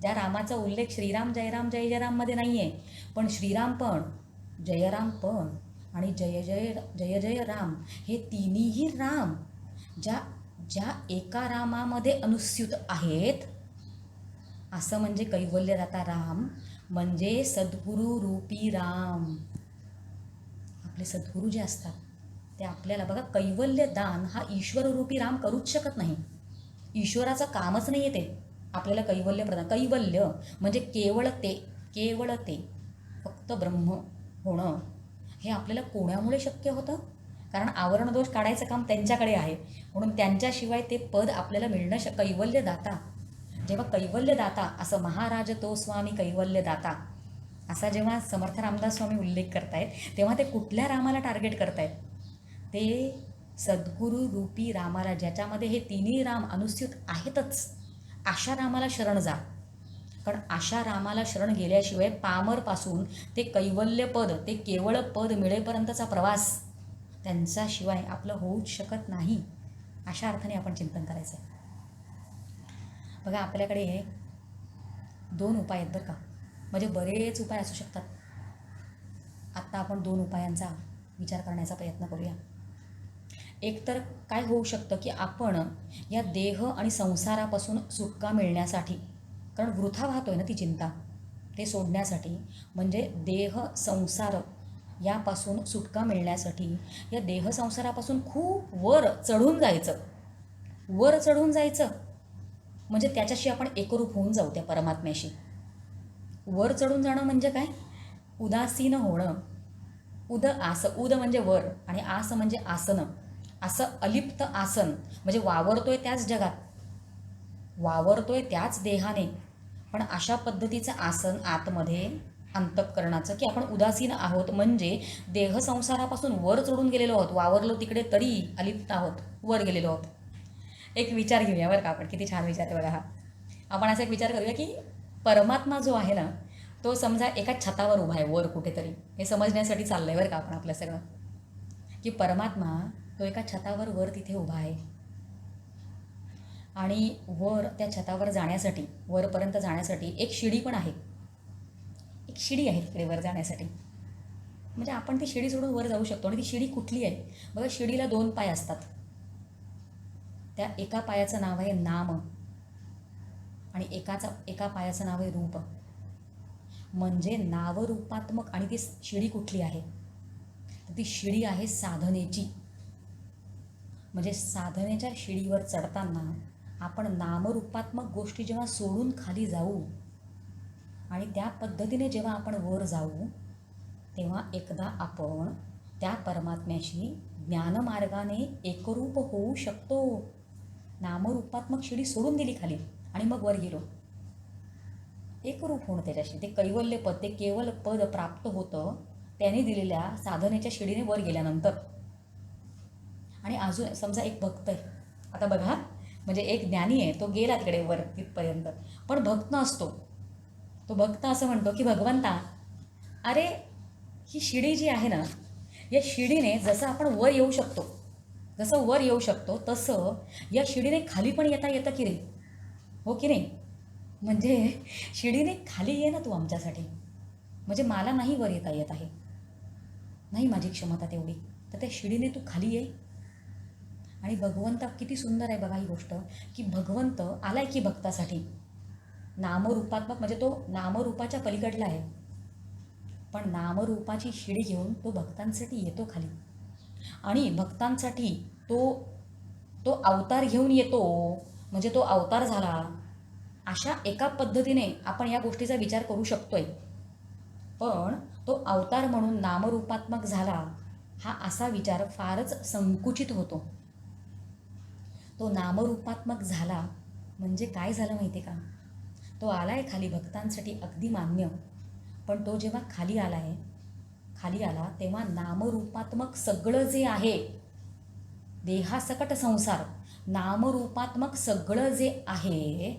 ज्या रामाचा उल्लेख श्रीराम जयराम जय जयराममध्ये नाही आहे, पण श्रीराम पण, जयराम पण आणि जय जय जय जय राम, हे तिन्हीही राम ज्या एका रामामध्ये अनुस्यूत आहेत, असं म्हणजे कैवल्यदाता राम म्हणजे सद्गुरू रूपी राम. आपले सद्गुरू जे असतात ते आपल्याला बघा, कैवल्यदान हा ईश्वररूपी राम करूच शकत नाही. ईश्वराचं कामच नाही आहे ते आपल्याला कैवल्य प्रदान. कैवल्य म्हणजे केवळ ते फक्त ब्रह्म होणं. हे आपल्याला कोणामुळे शक्य होतं? कारण आवरण दोष काढायचं काम त्यांच्याकडे आहे, म्हणून त्यांच्याशिवाय ते पद आपल्याला मिळणं कैवल्यदाता. जेव्हा कैवल्यदाता असं महाराज तो स्वामी कैवल्यदाता असा जेव्हा समर्थ रामदास स्वामी उल्लेख करतायत, तेव्हा ते कुठल्या रामाला टार्गेट करतायत? ते सद्गुरू रूपी रामाला, ज्याच्यामध्ये हे तिन्ही राम अनुस्यूत आहेतच. अशा रामाला शरण जा. कारण अशा रामाला शरण गेल्याशिवाय पामरपासून ते कैवल्य पद, ते केवळ पद मिळेपर्यंतचा प्रवास त्यांच्याशिवाय आपलं होऊच शकत नाही. अशा अर्थाने आपण चिंतन करायचं आहे. बघा, आपल्याकडे 2 उपाय आहेत बरं का. म्हणजे बरेच उपाय असू शकतात. आत्ता आपण 2 उपायांचा विचार करण्याचा प्रयत्न करूया. एक तर काय होऊ शकतं की आपण या देह आणि संसारापासून सुटका मिळण्यासाठी, कारण वृथा वाहतोय ना ती चिंता, ते सोडण्यासाठी, म्हणजे देह संसार यापासून सुटका मिळण्यासाठी या देह संसारापासून खूप वर चढून जायचं. म्हणजे त्याच्याशी आपण एकरूप होऊन जाऊ त्या परमात्म्याशी. वर चढून जाणं म्हणजे काय? उदासीन होणं. उद म्हणजे वर आणि आस म्हणजे आसन. असं अलिप्त आसन म्हणजे वावरतोय त्याच जगात, वावरतोय त्याच देहाने, पण अशा पद्धतीचं आसन आतमध्ये अंतःकरणाचं की आपण उदासीन आहोत, म्हणजे देह संसारापासून वर चढून गेलेलो आहोत, वावरलो तिकडे तरी अलिप्त आहोत, वर गेलेलो आहोत. एक विचार घेऊया बरं का आपण, किती छान विचार आहे बघा हा. आपण असा एक विचार करूया की परमात्मा जो आहे ना, तो समजा एका छतावर उभा आहे वर कुठेतरी. हे समजण्यासाठी चाललंय बरं का आपण आपलं सगळं, की परमात्मा तो एका छतावर वर तिथे उभा आहे. आणि वर त्या छतावर जाण्यासाठी, वरपर्यंत जाण्यासाठी एक शिडी पण आहे. एक शिडी आहे तिकडे वर जाण्यासाठी. म्हणजे आपण ती शिडी सोडून वर जाऊ शकतो. आणि ती शिडी कुठली आहे बघा, शिडीला 2 पाय असतात. त्या एका पायाचं नाव आहे नाम आणि एका पायाचं नाव आहे रूप. म्हणजे नावरूपात्मक. आणि ती शिडी कुठली आहे? तर ती शिडी आहे साधनेची. म्हणजे साधनेच्या शिडीवर चढताना आपण नामरूपात्मक गोष्टी जेव्हा सोडून खाली जाऊ आणि त्या पद्धतीने जेव्हा आपण वर जाऊ, तेव्हा एकदा आपण त्या परमात्म्याशी ज्ञानमार्गाने एकरूप होऊ शकतो. नामरूपात्मक शिडी सोडून दिली खाली आणि मग वर गेलो, एकरूप होणं त्याच्याशी. ते कैवल्य पद, ते केवळ पद प्राप्त होतं त्याने दिलेल्या साधनेच्या शिडीने वर गेल्यानंतर. आणि अजून समजा एक भक्त आहे, आता बघा, म्हणजे एक ज्ञानी आहे, तो गेला तिकडे वर तिथपर्यंत, पण भक्त नसतो. तो भक्त असं म्हणतो की भगवंता, अरे ही शिडी जी आहे ना, या शिडीने जसं आपण वर येऊ शकतो, जसं वर येऊ शकतो तसं या शिडीने खाली पण येता येतं की रे, हो की नाही? म्हणजे शिडीने खाली ये ना तू आमच्यासाठी, म्हणजे मला नाही वर येता येत आहे, नाही माझी क्षमता तेवढी, तर त्या शिडीने तू खाली ये. आणि भगवंत किती सुंदर आहे बघा ही गोष्ट, की भगवंत आलाय की भक्तासाठी नामरूपात्मक, म्हणजे तो नामरूपाच्या पलीकडला आहे, पण नामरूपाची शिडी घेऊन तो भक्तांसाठी येतो खाली. आणि भक्तांसाठी तो तो अवतार घेऊन येतो, म्हणजे तो अवतार झाला. अशा एका पद्धतीने आपण या गोष्टीचा विचार करू शकतोय. पण तो अवतार म्हणून नामरूपात्मक झाला, हा असा विचार फारच संकुचित होतो. तो नामरूपात्मक झाला म्हणजे काय झालं माहिती आहे का? तो आलाय खाली भक्तांसाठी, अगदी मान्य. पण तो जेव्हा खाली आला तेव्हा नामरूपात्मक सगळं जे आहे, देहासकट संसार, नामरूपात्मक सगळं जे आहे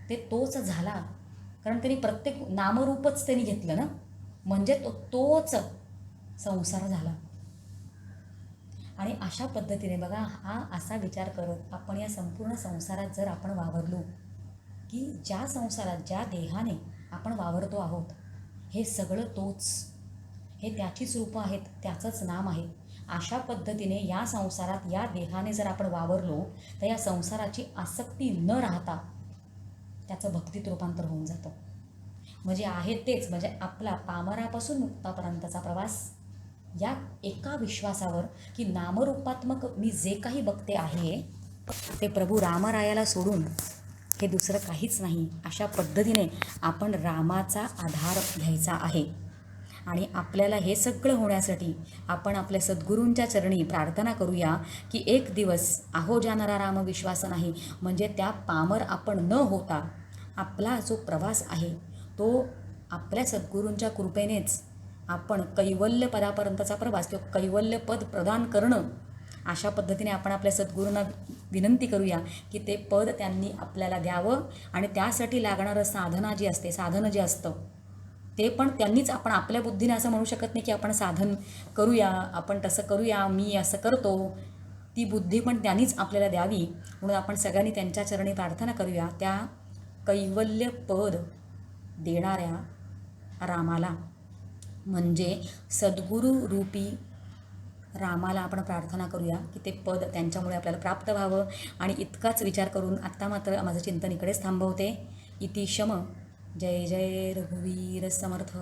ते तोच झाला. कारण त्यांनी प्रत्येक नामरूपच त्यांनी घेतलं ना, म्हणजे तोच संसार झाला. आणि अशा पद्धतीने बघा, हा असा विचार करत आपण या संपूर्ण संसारात जर आपण वावरलो, की ज्या संसारात ज्या देहाने आपण वावरतो आहोत, हे सगळं तोच, हे त्याचीच रूपं आहेत, त्याचंच नाम आहे. अशा पद्धतीने या संसारात या देहाने जर आपण वावरलो, तर या संसाराची आसक्ती न राहता त्याचं भक्तीत रूपांतर होऊन जातं. म्हणजे आहे तेच, म्हणजे आपला पामरापासून मुक्तापर्यंतचा प्रवास या एका विश्वासावर, की नामरूपात्मक मी जे काही बघते आहे ते प्रभू रामरायाला सोडून हे दुसरं काहीच नाही. अशा पद्धतीने आपण रामाचा आधार घ्यायचा आहे. आणि आपल्याला हे सगळं होण्यासाठी आपण आपल्या सद्गुरूंच्या चरणी प्रार्थना करूया, की एक दिवस अहो जाणारा राम विश्वास नाही, म्हणजे त्या पामर आपण न होता आपला जो प्रवास आहे तो आपल्या सद्गुरूंच्या कृपेनेच आपण कैवल्य पदापर्यंतचा प्रवास, तो कैवल्य पद प्रदान करणं, अशा पद्धतीने आपण आपल्या सद्गुरूंना विनंती करूया की ते पद त्यांनी आपल्याला द्यावं. आणि त्यासाठी लागणारं साधन जे असतं ते पण त्यांनीच, आपण आपल्या बुद्धीने असं म्हणू शकत नाही की आपण साधन करूया, आपण तसं करूया, मी असं करतो. ती बुद्धी पण त्यांनीच आपल्याला द्यावी. म्हणून आपण सगळ्यांनी त्यांच्या चरणी प्रार्थना करूया, त्या कैवल्य पद देणाऱ्या रामाला, म्हणजे सद्गुरू रूपी रामाला आपण प्रार्थना करूया की ते पद त्यांच्यामुळे आपल्याला प्राप्त व्हावं. आणि इतकाच विचार करून आत्ता मात्र माझं चिंतन इकडेच थांबवते. इति शम. जय जय रघुवीर समर्थ.